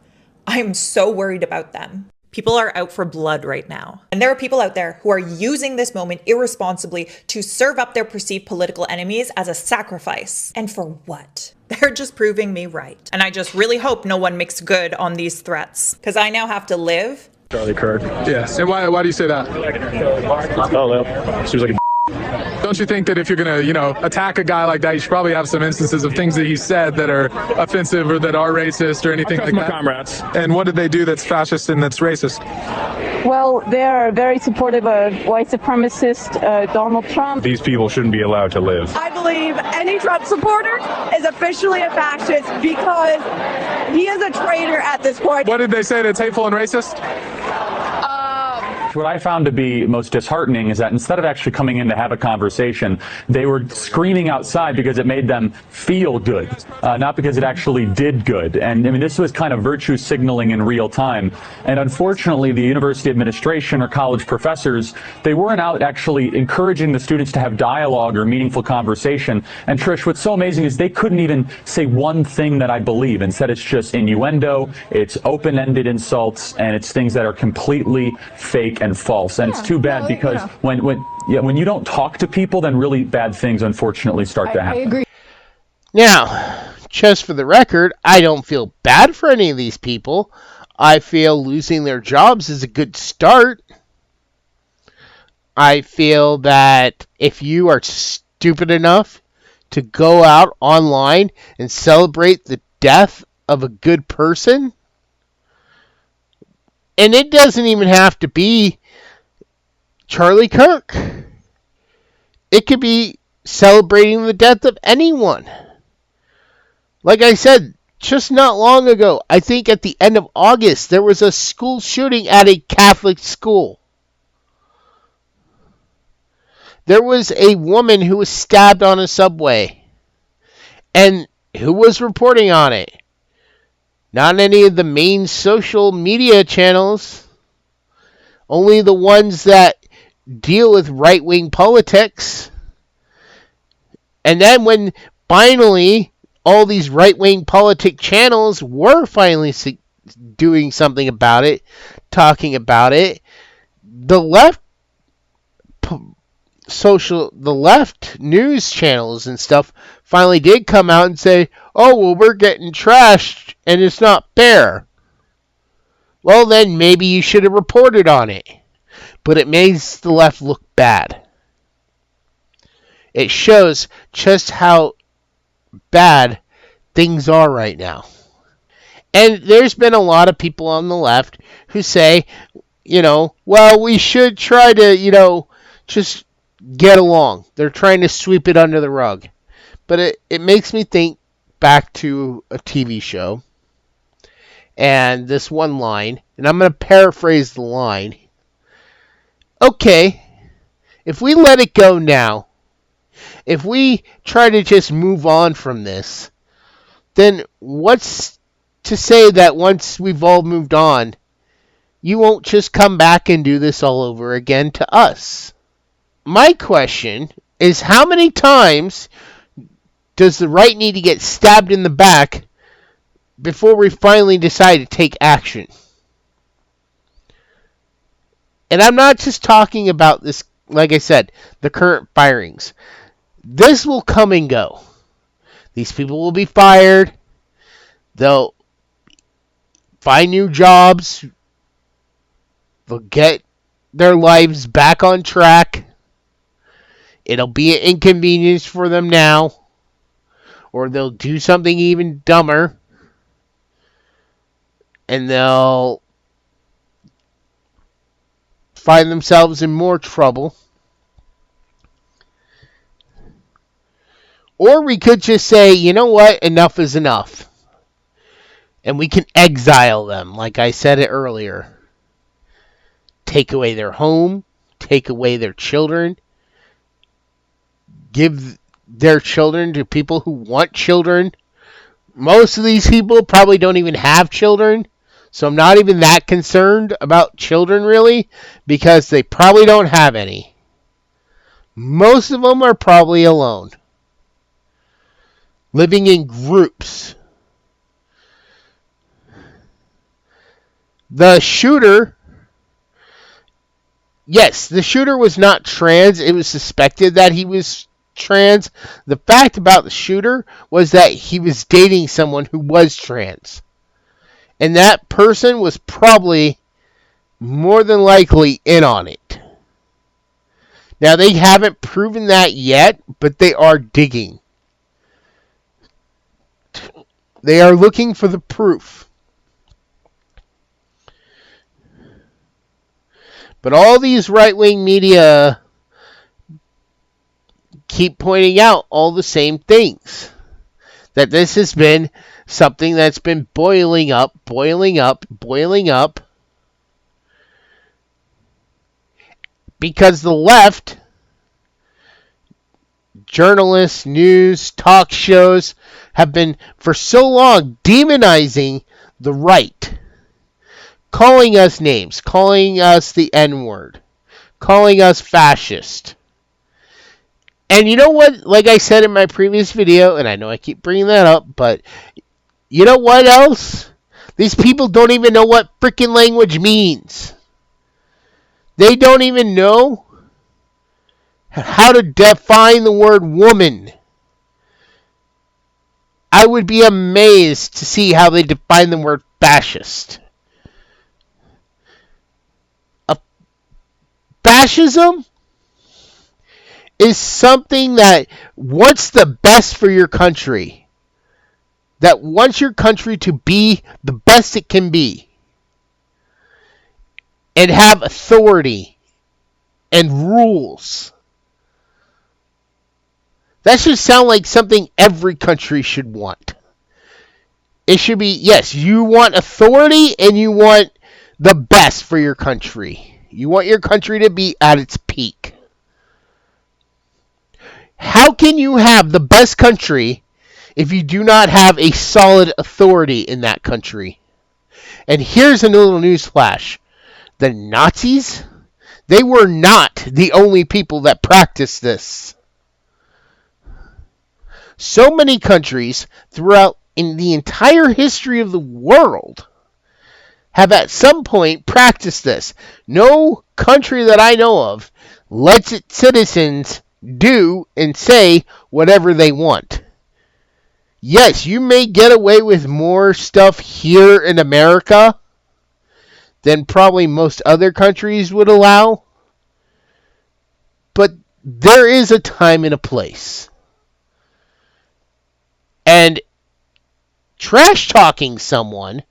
I'm so worried about them. People are out for blood right now. And there are people out there who are using this moment irresponsibly to serve up their perceived political enemies as a sacrifice. And for what? They're just proving me right. And I just really hope no one makes good on these threats, because I now have to live. Charlie Kirk. Yes. And why do you say that? Oh, well, she was like a Don't you think that if you're going to, attack a guy like that, you should probably have some instances of things that he said that are offensive or that are racist or anything like that? Comrades. And what did they do that's fascist and that's racist? Well, they are very supportive of white supremacist Donald Trump. These people shouldn't be allowed to live. I believe any Trump supporter is officially a fascist because he is a traitor at this point. What did they say that's hateful and racist? What I found to be most disheartening is that instead of actually coming in to have a conversation, they were screaming outside because it made them feel good, not because it actually did good. And I mean, this was kind of virtue signaling in real time. And unfortunately, the university administration or college professors, they weren't out actually encouraging the students to have dialogue or meaningful conversation. And Trish, what's so amazing is they couldn't even say one thing that I believe. Instead, it's just innuendo, it's open-ended insults, and it's things that are completely fake and false. And it's too bad because when you don't talk to people, then really bad things unfortunately start to happen. I agree. Now, just for the record, I don't feel bad for any of these people. I feel losing their jobs is a good start. I feel that if you are stupid enough to go out online and celebrate the death of a good person, and it doesn't even have to be Charlie Kirk. It could be celebrating the death of anyone. Like I said, just not long ago, I think at the end of August, there was a school shooting at a Catholic school. There was a woman who was stabbed on a subway. And who was reporting on it? Not any of the main social media channels. Only the ones that deal with right-wing politics. And then when finally all these right-wing politic channels were finally doing something about it, talking about it, the left news channels and stuff finally did come out and say, oh, well, we're getting trashed and it's not fair. Well, then maybe you should have reported on it. But it makes the left look bad. It shows just how bad things are right now. And there's been a lot of people on the left who say, well, we should try to, just get along. They're trying to sweep it under the rug. But it makes me think back to a TV show. And this one line, and I'm going to paraphrase the line. Okay, if we let it go now, if we try to just move on from this, then what's to say that once we've all moved on, you won't just come back and do this all over again to us? my question is, how many times does the right need to get stabbed in the back before we finally decide to take action? And I'm not just talking about this, like I said, the current firings. This will come and go. These people will be fired. They'll find new jobs. They'll get their lives back on track. It'll be an inconvenience for them now. Or they'll do something even dumber. And they'll find themselves in more trouble. Or we could just say, you know what, enough is enough. And we can exile them, like I said it earlier. Take away their home, take away their children, give their children to people who want children. Most of these people probably don't even have children. So I'm not even that concerned about children, really, because they probably don't have any. Most of them are probably alone, living in groups. The shooter, yes, the shooter was not trans. It was suspected that he was trans. The fact about the shooter was that he was dating someone who was trans. And that person was probably more than likely in on it. Now, they haven't proven that yet, but they are digging. They are looking for the proof. But all these right-wing media keep pointing out all the same things. That this has been something that's been boiling up. Because the left, journalists, news, talk shows, have been for so long demonizing the right. Calling us names, calling us the N-word, calling us fascist. And you know what, like I said in my previous video, and I know I keep bringing that up, but you know what else? These people don't even know what freaking language means. They don't even know how to define the word woman. I would be amazed to see how they define the word fascist. Fascism is something that wants the best for your country. That wants your country to be the best it can be. And have authority and rules. That should sound like something every country should want. It should be, yes, you want authority and you want the best for your country. You want your country to be at its peak. How can you have the best country if you do not have a solid authority in that country? And here's a little news flash. The Nazis, they were not the only people that practiced this. So many countries throughout in the entire history of the world have at some point practiced this. No country that I know of lets its citizens do and say whatever they want. Yes, you may get away with more stuff here in America than probably most other countries would allow. But there is a time and a place. And trash talking someone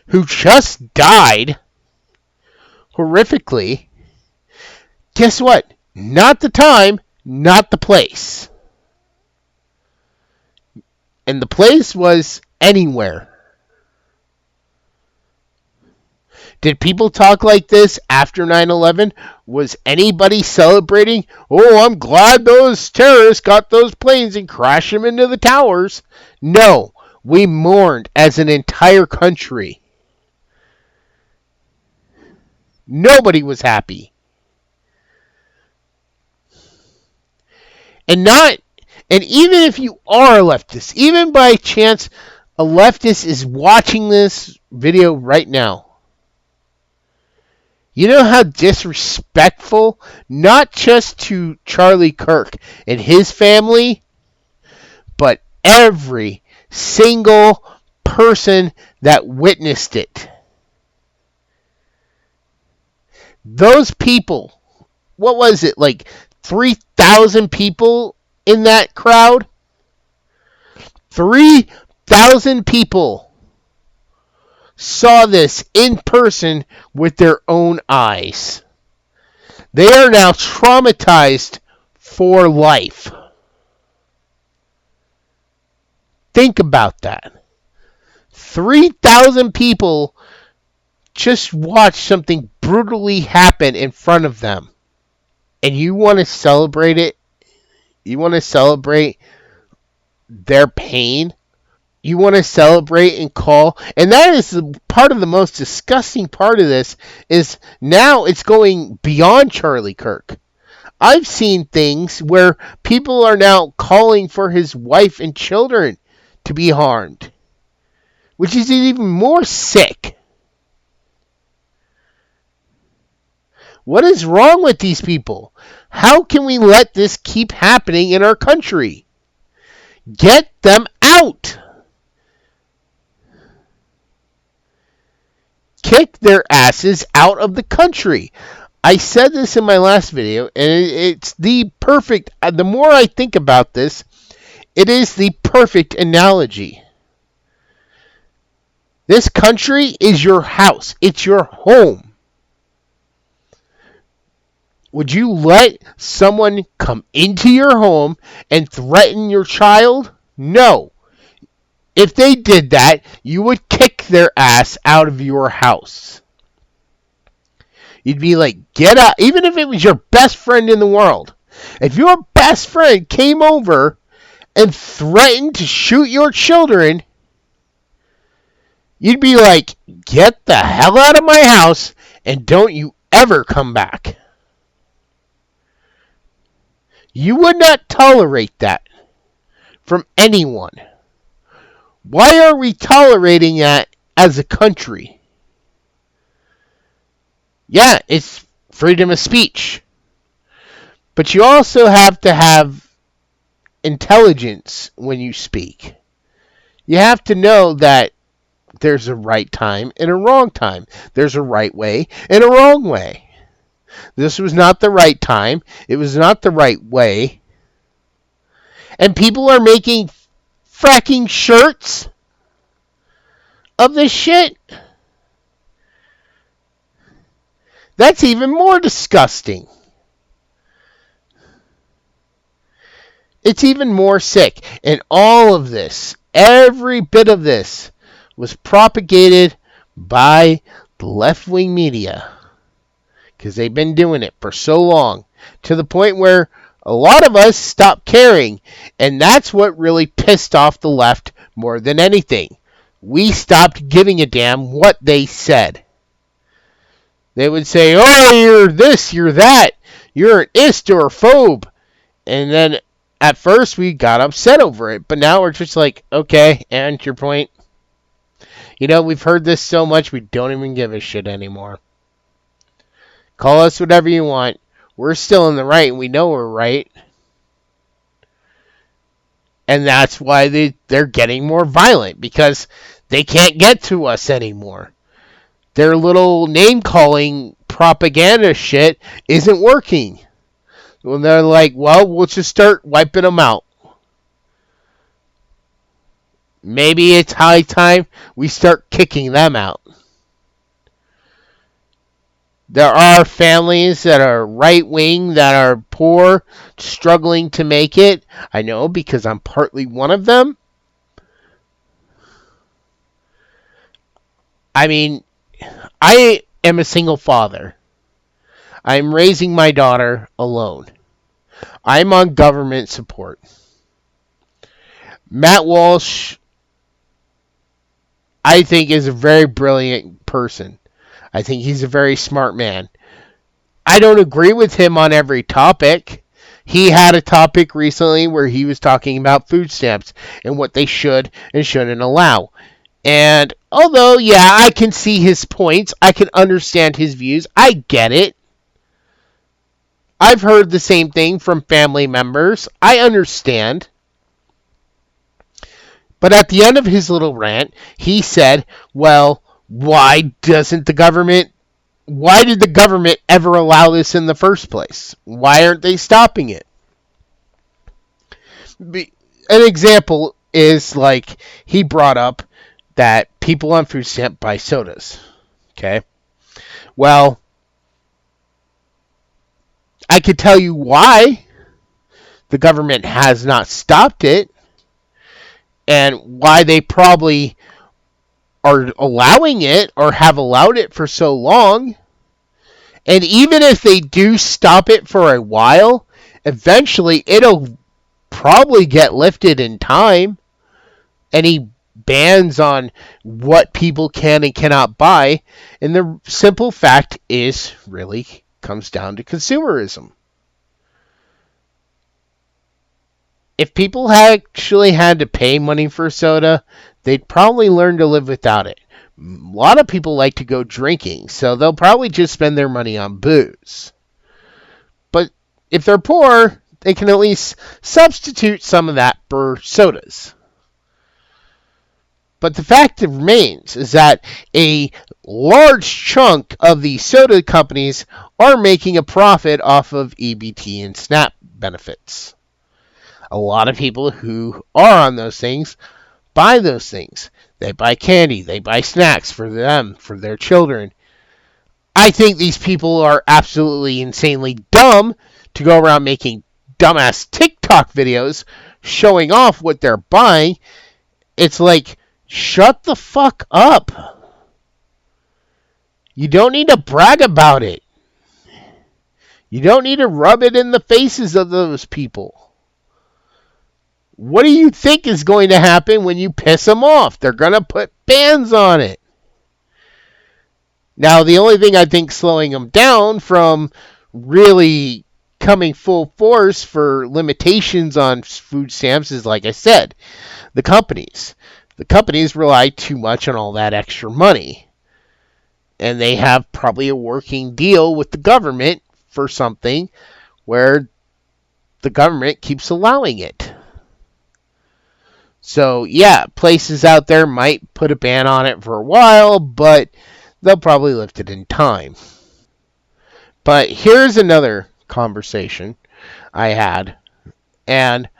who just died horrifically, guess what? Not the time, not the place. And the place was anywhere. Did people talk like this after 9/11? Was anybody celebrating? Oh, I'm glad those terrorists got those planes and crashed them into the towers. No, we mourned as an entire country. Nobody was happy. And even if you are a leftist, even by chance a leftist is watching this video right now, you know how disrespectful, not just to Charlie Kirk and his family, but every single person that witnessed it. Those people, what was it, like 3,000 people in that crowd? 3,000 people saw this in person with their own eyes. They are now traumatized for life. Think about that. 3,000 people just watched something brutally happen in front of them. And you want to celebrate it? You want to celebrate their pain? You want to celebrate and call? And that is part of the most disgusting part of this, is now it's going beyond Charlie Kirk. I've seen things where people are now calling for his wife and children to be harmed, which is even more sick. What is wrong with these people? How can we let this keep happening in our country? Get them out. Kick their asses out of the country. I said this in my last video, and it's the perfect, the more I think about this, it is the perfect analogy. This country is your house. It's your home. Would you let someone come into your home and threaten your child? No. If they did that, you would kick their ass out of your house. You'd be like, get out. Even if it was your best friend in the world. If your best friend came over and threatened to shoot your children, you'd be like, get the hell out of my house and don't you ever come back. You would not tolerate that from anyone. Why are we tolerating that as a country? Yeah, it's freedom of speech. But you also have to have intelligence when you speak. You have to know that there's a right time and a wrong time. There's a right way and a wrong way. This was not the right time. It was not the right way. And people are making fracking shirts of this shit. That's even more disgusting. It's even more sick. And all of this, every bit of this, was propagated by the left-wing media. Because they've been doing it for so long, to the point where a lot of us stopped caring. And that's what really pissed off the left more than anything. We stopped giving a damn what they said. They would say, oh, you're this, you're that, you're an ist or a phobe. And then at first we got upset over it, but now we're just like, okay, and your point. You know, we've heard this so much we don't even give a shit anymore. Call us whatever you want. We're still in the right, and we know we're right. And that's why they're getting more violent, because they can't get to us anymore. Their little name-calling propaganda shit isn't working. When they're like, well, we'll just start wiping them out. Maybe it's high time we start kicking them out. There are families that are right-wing, that are poor, struggling to make it. I know, because I'm partly one of them. I mean, I am a single father. I'm raising my daughter alone. I'm on government support. Matt Walsh, I think, is a very brilliant person. I think he's a very smart man. I don't agree with him on every topic, he had a topic recently where he was talking about food stamps and what they should and shouldn't allow. And although, yeah, I can see his points, I can understand his views, I get it. I've heard the same thing from family members. I understand. But at the end of his little rant, he said, well, why did the government ever allow this in the first place? Why aren't they stopping it? An example is like he brought up that people on food stamp buy sodas. Okay? Well, I could tell you why the government has not stopped it and why they probably are allowing it or have allowed it for so long. And even if they do stop it for a while, eventually it'll probably get lifted in time. Any bans on what people can and cannot buy. And the simple fact is, really comes down to consumerism. If people actually had to pay money for soda, they'd probably learn to live without it. A lot of people like to go drinking, so they'll probably just spend their money on booze. But if they're poor, they can at least substitute some of that for sodas. But the fact remains is that a large chunk of the soda companies are making a profit off of EBT and SNAP benefits. A lot of people who are on those things buy those things. They buy candy, they buy snacks for them, for their children. I think these people are absolutely insanely dumb to go around making dumbass TikTok videos showing off what they're buying. It's like, shut the fuck up. You don't need to brag about it. You don't need to rub it in the faces of those people. What do you think is going to happen when you piss them off? They're going to put bans on it. Now, the only thing I think slowing them down from really coming full force for limitations on food stamps is, like I said, the companies. The companies rely too much on all that extra money. And they have probably a working deal with the government for something where the government keeps allowing it. So, yeah, places out there might put a ban on it for a while, but they'll probably lift it in time. But here's another conversation I had. And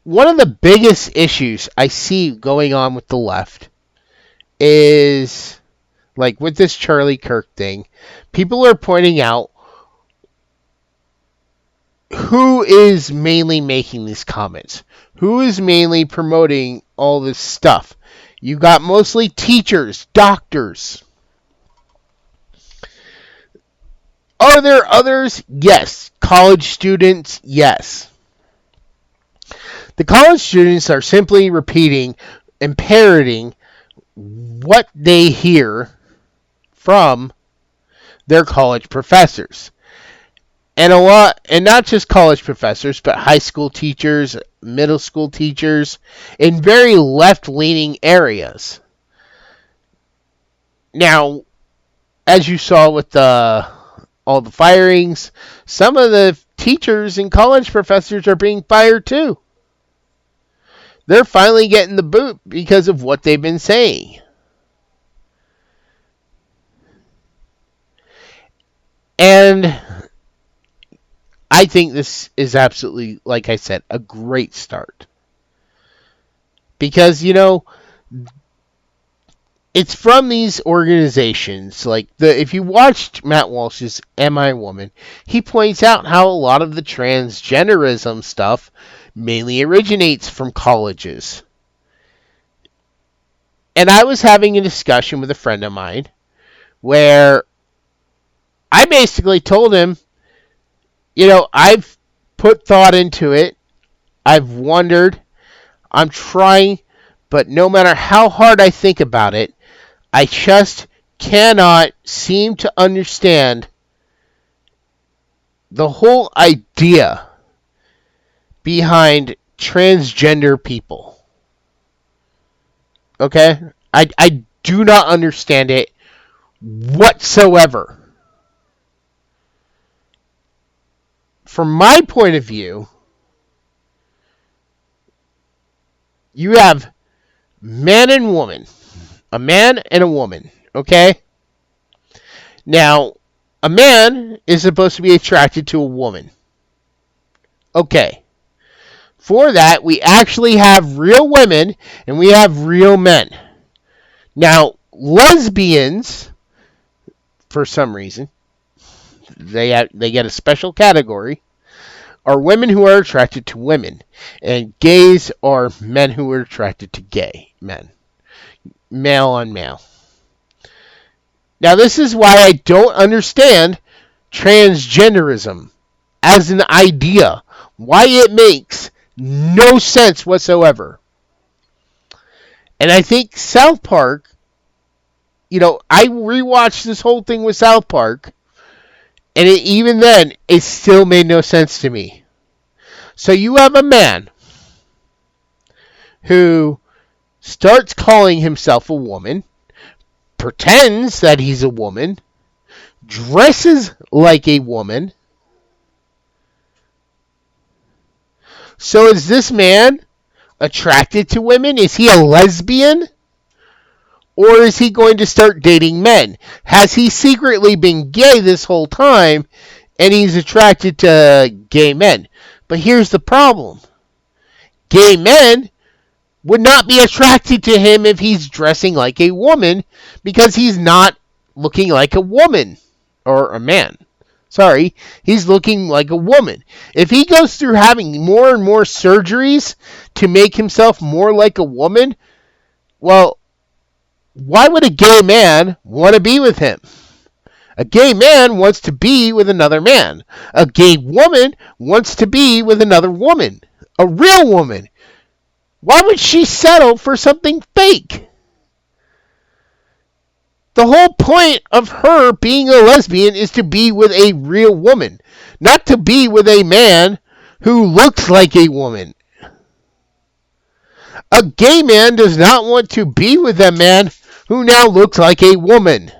one of the biggest issues I see going on with the left is, like with this Charlie Kirk thing, people are pointing out who is mainly making these comments? Who is mainly promoting all this stuff? You got mostly teachers, doctors. Are there others? Yes. College students? Yes. The college students are simply repeating and parroting what they hear from their college professors. And not just college professors, but high school teachers, middle school teachers, in very left-leaning areas. Now, as you saw with all the firings, some of the teachers and college professors are being fired too. They're finally getting the boot because of what they've been saying. And I think this is absolutely, like I said, a great start. Because, it's from these organizations. Like, if you watched Matt Walsh's Am I a Woman, he points out how a lot of the transgenderism stuff mainly originates from colleges. And I was having a discussion with a friend of mine where I basically told him, I've put thought into it. I've wondered. I'm trying. But no matter how hard I think about it, I just cannot seem to understand the whole idea behind transgender people. Okay? I do not understand it whatsoever. From my point of view, you have man and woman. A man and a woman. Okay? Now, a man is supposed to be attracted to a woman. Okay. For that, we actually have real women and we have real men. Now, lesbians, for some reason, they get a special category, are women who are attracted to women. And gays are men who are attracted to gay men. Male on male. Now, this is why I don't understand transgenderism as an idea. Why it makes no sense whatsoever. And I think South Park, I rewatched this whole thing with South Park, and even then, it still made no sense to me. So you have a man who starts calling himself a woman, pretends that he's a woman, dresses like a woman. So is this man attracted to women? Is he a lesbian? Or is he going to start dating men? Has he secretly been gay this whole time and he's attracted to gay men? But here's the problem. Gay men would not be attracted to him if he's dressing like a woman because he's not looking like a woman or a man. Sorry, he's looking like a woman. If he goes through having more and more surgeries to make himself more like a woman, well, why would a gay man want to be with him? A gay man wants to be with another man. A gay woman wants to be with another woman. A real woman. Why would she settle for something fake? The whole point of her being a lesbian is to be with a real woman, not to be with a man who looks like a woman. A gay man does not want to be with a man who now looks like a woman.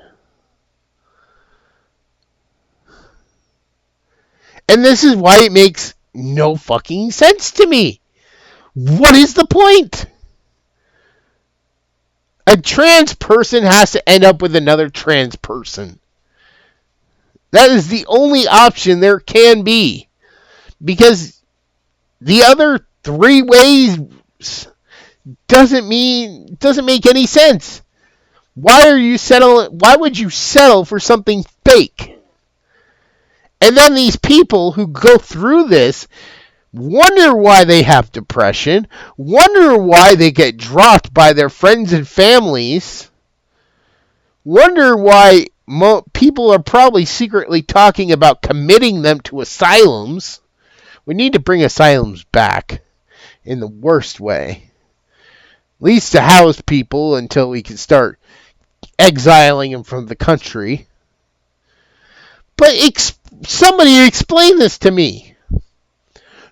And this is why it makes no fucking sense to me. What is the point? A trans person has to end up with another trans person. That is the only option there can be. Because the other three ways doesn't make any sense. Why would you settle for something fake? And then these people who go through this wonder why they have depression, wonder why they get dropped by their friends and families, wonder why people are probably secretly talking about committing them to asylums. We need to bring asylums back in the worst way. At least to house people until we can start exiling them from the country. But somebody explain this to me.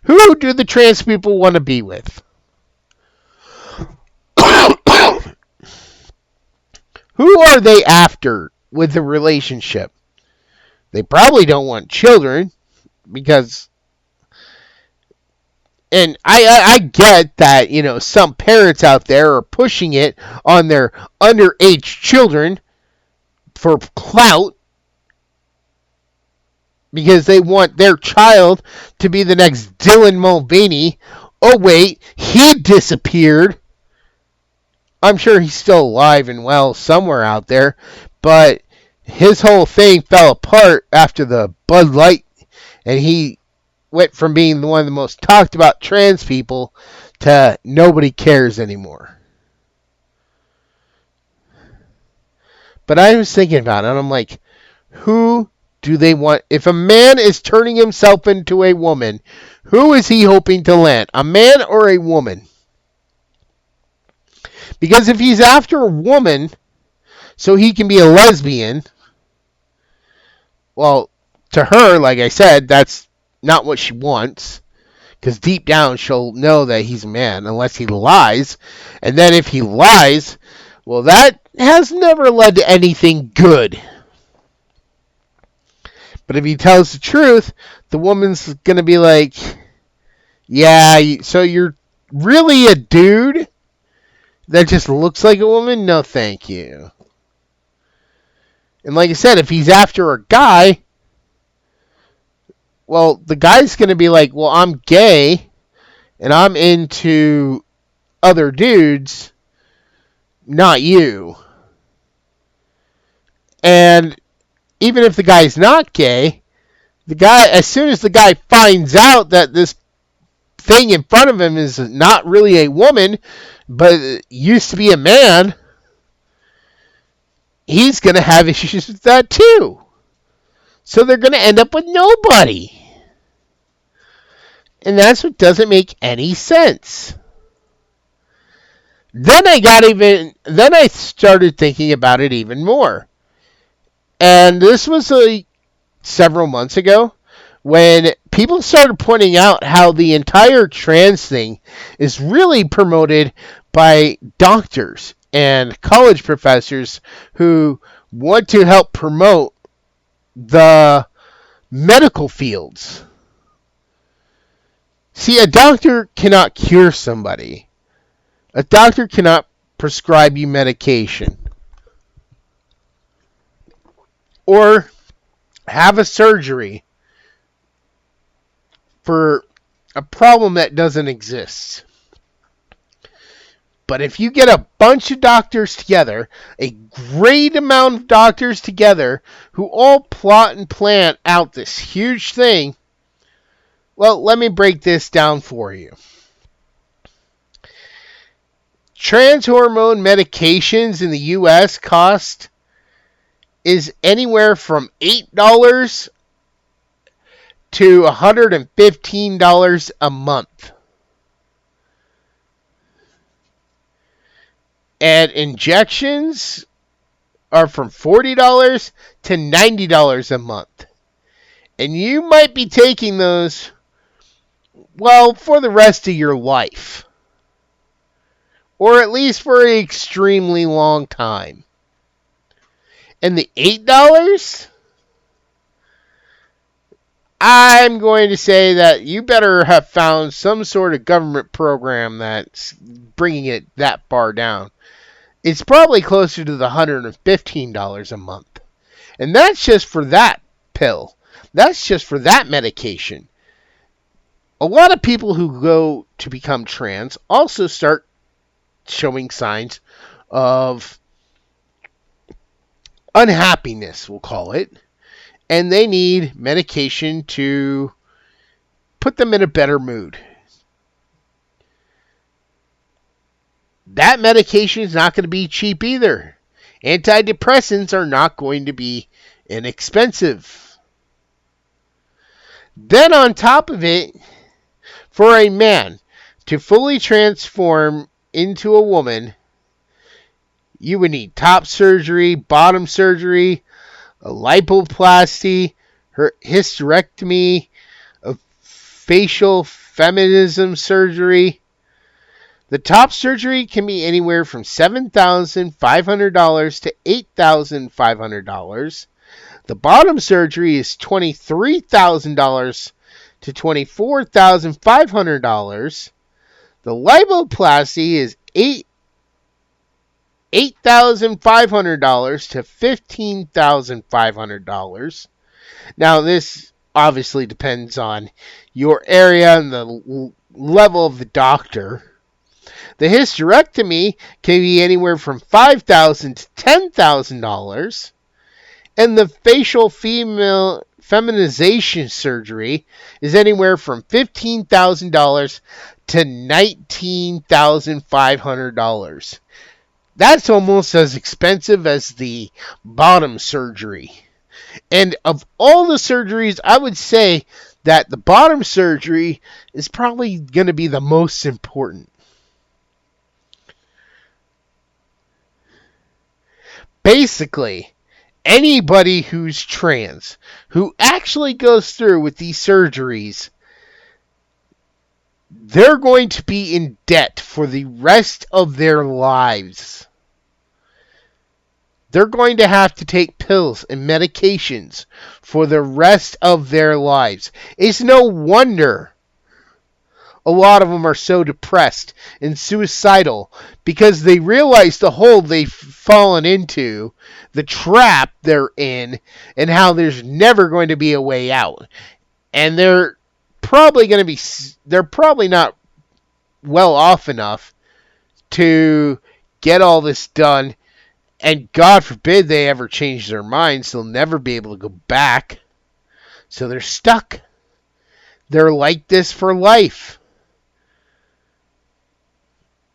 Who do the trans people want to be with? Who are they after with the relationship? They probably don't want children because... And I get that, some parents out there are pushing it on their underage children for clout because they want their child to be the next Dylan Mulvaney. Oh, wait, he disappeared. I'm sure he's still alive and well somewhere out there, but his whole thing fell apart after the Bud Light, and he went from being one of the most talked about trans people to nobody cares anymore. But I was thinking about it, and I'm like, who do they want? If a man is turning himself into a woman, who is he hoping to land? A man or a woman? Because if he's after a woman so he can be a lesbian, well, to her, like I said, that's not what she wants. Because deep down, she'll know that he's a man, unless he lies. And then if he lies, well, that has never led to anything good. But if he tells the truth, the woman's going to be like, yeah, so you're really a dude that just looks like a woman? No, thank you. And like I said, if he's after a guy, well, the guy's going to be like, well, I'm gay, and I'm into other dudes, not you. And even if the guy's not gay, the guy, as soon as the guy finds out that this thing in front of him is not really a woman, but used to be a man, he's going to have issues with that too. So they're going to end up with nobody. And that's what doesn't make any sense. Then I started thinking about it even more. And this was several months ago when people started pointing out how the entire trans thing is really promoted by doctors and college professors who want to help promote the medical fields. See, a doctor cannot cure somebody. A doctor cannot prescribe you medication. Or have a surgery for a problem that doesn't exist. But if you get a bunch of doctors together, a great amount of doctors together, who all plot and plan out this huge thing, well, let me break this down for you. Trans hormone medications in the U.S. cost is anywhere from $8 to $115 a month. And injections are from $40 to $90 a month. And you might be taking those, well, for the rest of your life. Or at least for an extremely long time. And the $8? I'm going to say that you better have found some sort of government program that's bringing it that far down. It's probably closer to the $115 a month. And that's just for that pill. That's just for that medication. A lot of people who go to become trans also start showing signs of unhappiness, we'll call it. And they need medication to put them in a better mood. That medication is not going to be cheap either. Antidepressants are not going to be inexpensive. Then on top of it, for a man to fully transform into a woman, you would need top surgery, bottom surgery, a lipoplasty, hysterectomy, a facial feminism surgery. The top surgery can be anywhere from $7,500 to $8,500. The bottom surgery is $23,000 to $24,500. The lipoplasty is $8,500 to $15,500. Now, this obviously depends on your area and the level of the doctor. The hysterectomy can be anywhere from $5,000 to $10,000. And the facial feminization surgery is anywhere from $15,000 to $19,500. That's almost as expensive as the bottom surgery. And of all the surgeries, I would say that the bottom surgery is probably going to be the most important. Basically, anybody who's trans, who actually goes through with these surgeries, they're going to be in debt for the rest of their lives. They're going to have to take pills and medications for the rest of their lives. It's no wonder a lot of them are so depressed and suicidal, because they realize the hole they've fallen into, the trap they're in, and how there's never going to be a way out. And they're probably not well off enough to get all this done, and God forbid they ever change their minds. They'll never be able to go back. So they're stuck. They're like this for life.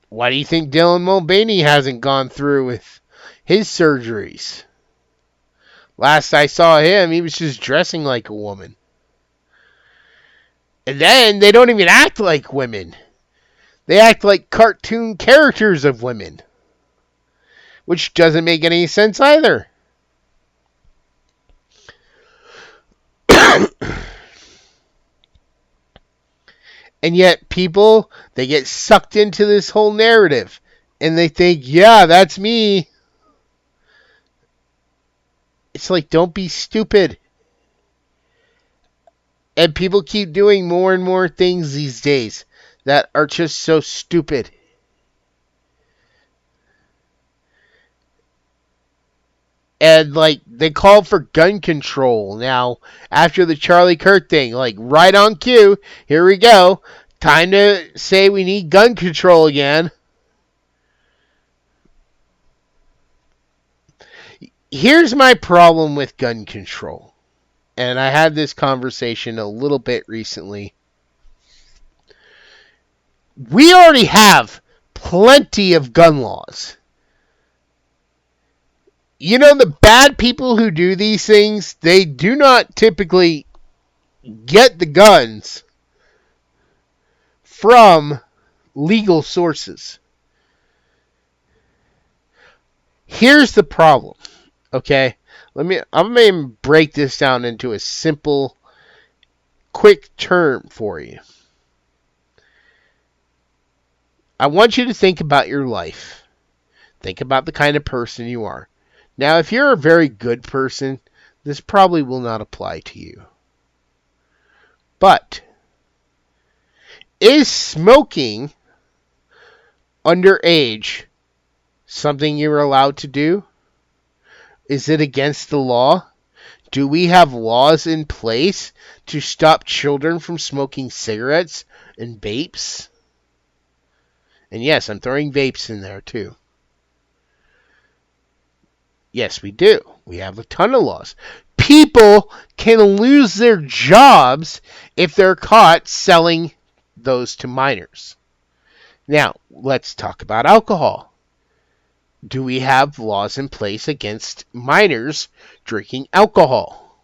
Why do you think Dylan Mulvaney hasn't gone through with his surgeries? Last I saw him, he was just dressing like a woman. And then they don't even act like women. They act like cartoon characters of women, which doesn't make any sense either. And yet people, they get sucked into this whole narrative, and they think, yeah, that's me. It's like, don't be stupid. And people keep doing more and more things these days that are just so stupid. And, like, they call for gun control now after the Charlie Kirk thing. Like, right on cue. Here we go. Time to say we need gun control again. Here's my problem with gun control. And I had this conversation a little bit recently. We already have plenty of gun laws. You know, the bad people who do these things, they do not typically get the guns from legal sources. Here's the problem, okay? I'm going to break this down into a simple, quick term for you. I want you to think about your life. Think about the kind of person you are. Now, if you're a very good person, this probably will not apply to you. But, is smoking underage something you're allowed to do? Is it against the law? Do we have laws in place to stop children from smoking cigarettes and vapes? And yes, I'm throwing vapes in there too. Yes, we do. We have a ton of laws. People can lose their jobs if they're caught selling those to minors. Now, let's talk about alcohol. Do we have laws in place against minors drinking alcohol?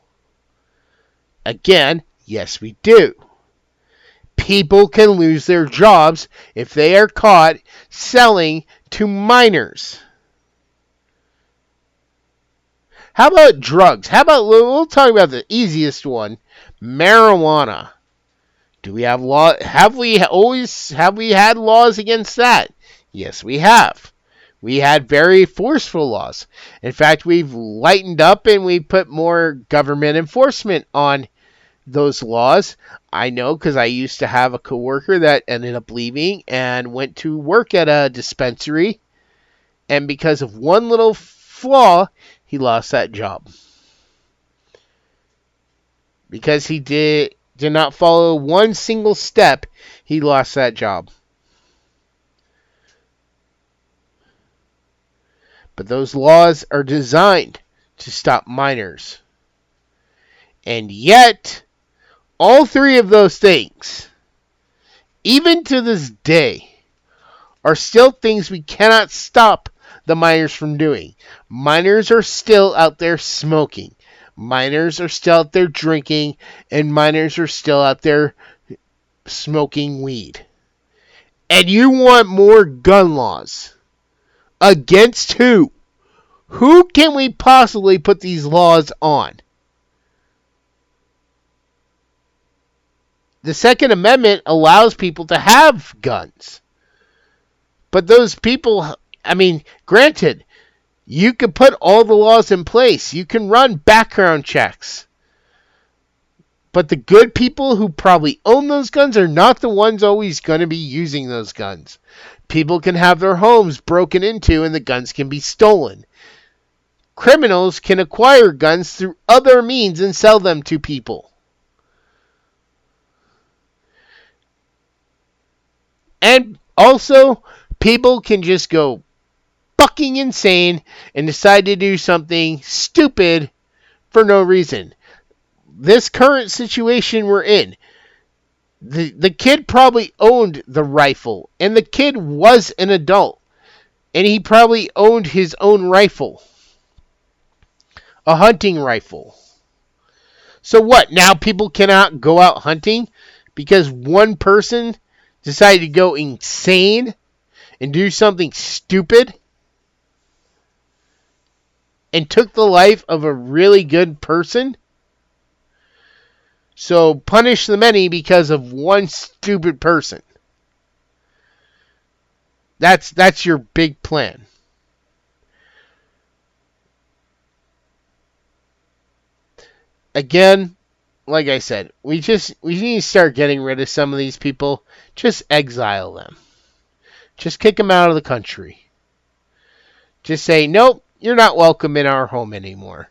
Again, yes, we do. People can lose their jobs if they are caught selling to minors. How about drugs? We'll talk about the easiest one, marijuana. Do we have law? Have we had laws against that? Yes, we have. We had very forceful laws. In fact, we've lightened up and we put more government enforcement on those laws. I know because I used to have a coworker that ended up leaving and went to work at a dispensary, and because of one little flaw, he lost that job. Because he did not follow one single step, he lost that job. But those laws are designed to stop minors. And yet, all three of those things, even to this day, are still things we cannot stop the minors from doing. Minors are still out there smoking. Minors are still out there drinking. And minors are still out there smoking weed. And you want more gun laws. Against who? Who can we possibly put these laws on? The Second Amendment allows people to have guns. But those people, I mean, granted, you can put all the laws in place. You can run background checks. But the good people who probably own those guns are not the ones always going to be using those guns. People can have their homes broken into and the guns can be stolen. Criminals can acquire guns through other means and sell them to people. And also, people can just go fucking insane and decide to do something stupid for no reason. This current situation we're in, the kid probably owned the rifle, and the kid was an adult, and he probably owned his own rifle. A hunting rifle. So what? Now people cannot go out hunting because one person decided to go insane and do something stupid and took the life of a really good person? So punish the many because of one stupid person. That's your big plan. Again, like I said, we need to start getting rid of some of these people. Just exile them. Just kick them out of the country. Just say, nope, you're not welcome in our home anymore.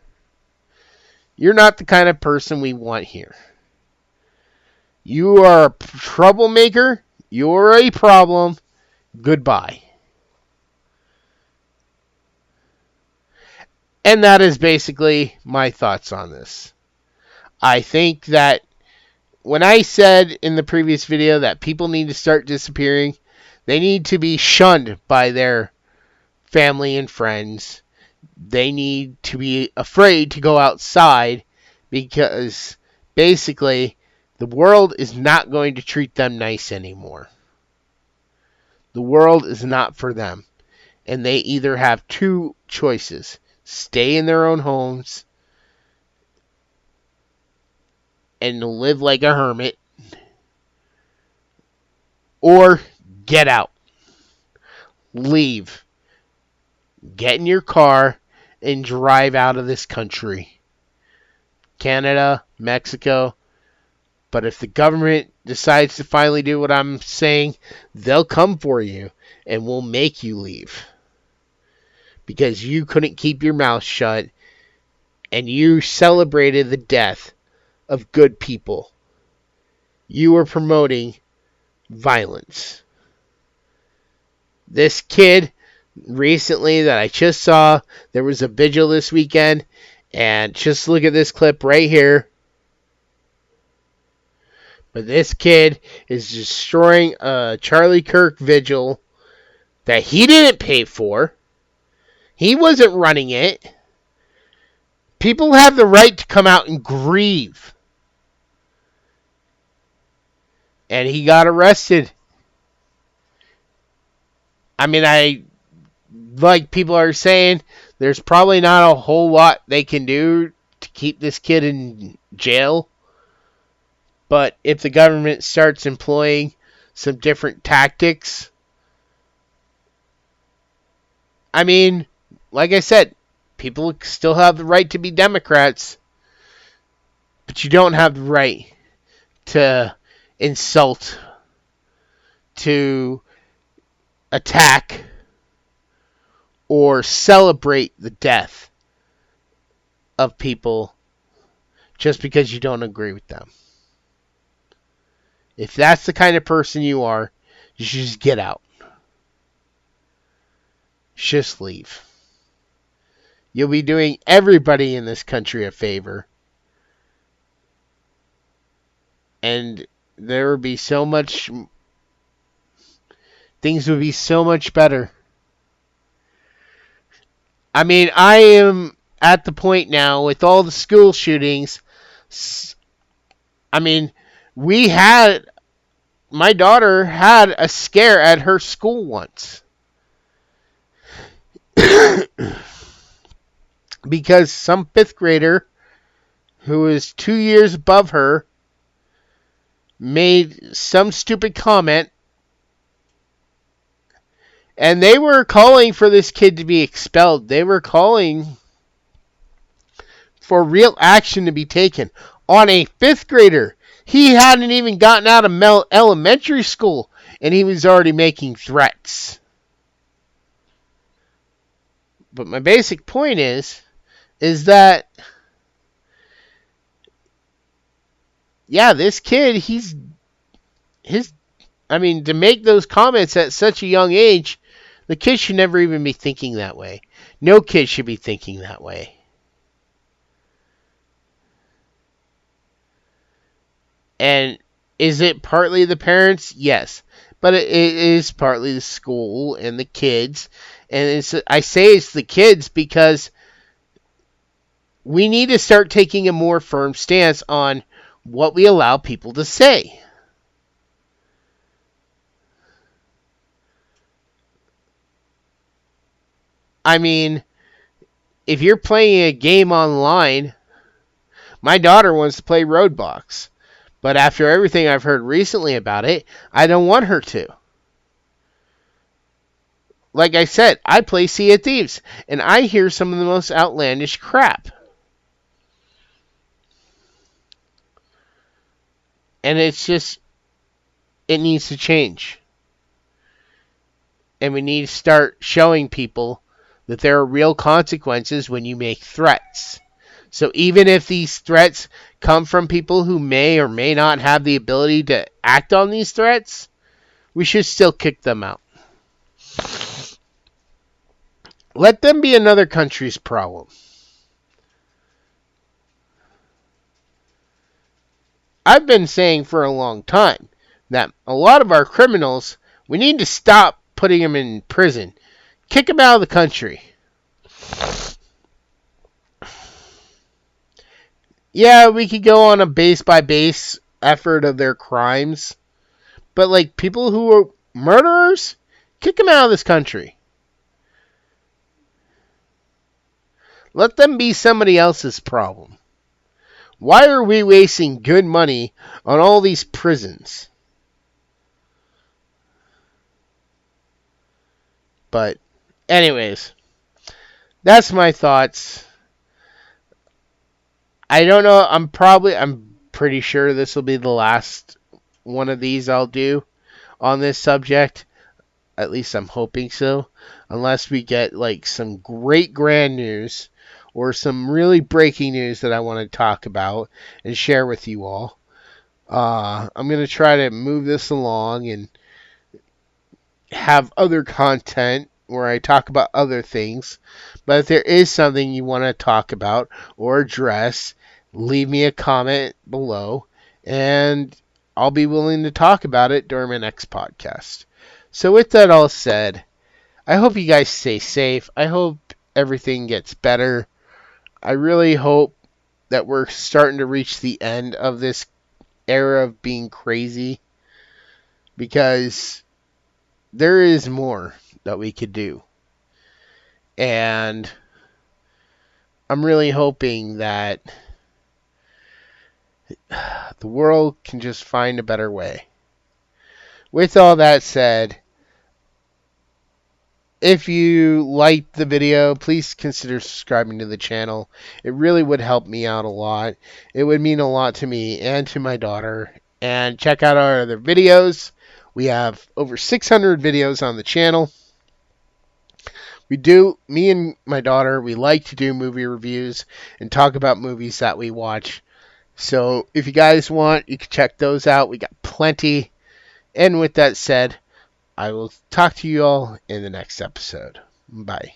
You're not the kind of person we want here. You are a troublemaker. You're a problem. Goodbye. And that is basically my thoughts on this. I think that when I said in the previous video that people need to start disappearing, they need to be shunned by their family and friends. They need to be afraid to go outside because basically the world is not going to treat them nice anymore. The world is not for them. And they either have two choices. Stay in their own homes and live like a hermit, or get out. Leave. Get in your car and drive out of this country. Canada, Mexico. But if the government decides to finally do what I'm saying, they'll come for you and will make you leave. Because you couldn't keep your mouth shut and you celebrated the death of good people. You were promoting violence. This kid recently that I just saw, there was a vigil this weekend, and just look at this clip right here. But this kid is destroying a Charlie Kirk vigil that he didn't pay for. He wasn't running it. People have the right to come out and grieve. And he got arrested. I mean, like people are saying, there's probably not a whole lot they can do to keep this kid in jail. But if the government starts employing some different tactics, I mean, like I said, people still have the right to be Democrats, but you don't have the right to insult, to attack, or celebrate the death of people just because you don't agree with them. If that's the kind of person you are, you should just get out. Just leave. You'll be doing everybody in this country a favor. And there would be so much... things would be so much better. I mean, I am at the point now with all the school shootings. I mean, my daughter had a scare at her school once. because some 5th grader who is 2 years above her made some stupid comment, and they were calling for this kid to be expelled. They were calling for real action to be taken on a 5th grader. He hadn't even gotten out of elementary school, and he was already making threats. But my basic point is that, yeah, this kid, to make those comments at such a young age, the kid should never even be thinking that way. No kid should be thinking that way. And is it partly the parents? Yes. But it is partly the school and the kids. And I say it's the kids because we need to start taking a more firm stance on what we allow people to say. I mean, if you're playing a game online, my daughter wants to play Roadblocks. But after everything I've heard recently about it, I don't want her to. Like I said, I play Sea of Thieves, and I hear some of the most outlandish crap. And it's just, it needs to change. And we need to start showing people that there are real consequences when you make threats. So even if these threats come from people who may or may not have the ability to act on these threats, we should still kick them out. Let them be another country's problem. I've been saying for a long time that a lot of our criminals, we need to stop putting them in prison. Kick them out of the country. Yeah, we could go on a base-by-base effort of their crimes. But, like, people who are murderers, kick them out of this country. Let them be somebody else's problem. Why are we wasting good money on all these prisons? But, anyways, that's my thoughts. I don't know, I'm pretty sure this will be the last one of these I'll do on this subject. At least I'm hoping so. Unless we get like some great grand news or some really breaking news that I want to talk about and share with you all. I'm going to try to move this along and have other content where I talk about other things. But if there is something you want to talk about or address, leave me a comment below, and I'll be willing to talk about it during my next podcast. So with that all said, I hope you guys stay safe. I hope everything gets better. I really hope that we're starting to reach the end of this era of being crazy, because there is more that we could do. And I'm really hoping that the world can just find a better way. With all that said, if you liked the video, please consider subscribing to the channel. It really would help me out a lot. It would mean a lot to me and to my daughter. And check out our other videos. We have over 600 videos on the channel. Me and my daughter, we like to do movie reviews and talk about movies that we watch. So if you guys want, you can check those out. We got plenty. And with that said, I will talk to you all in the next episode. Bye.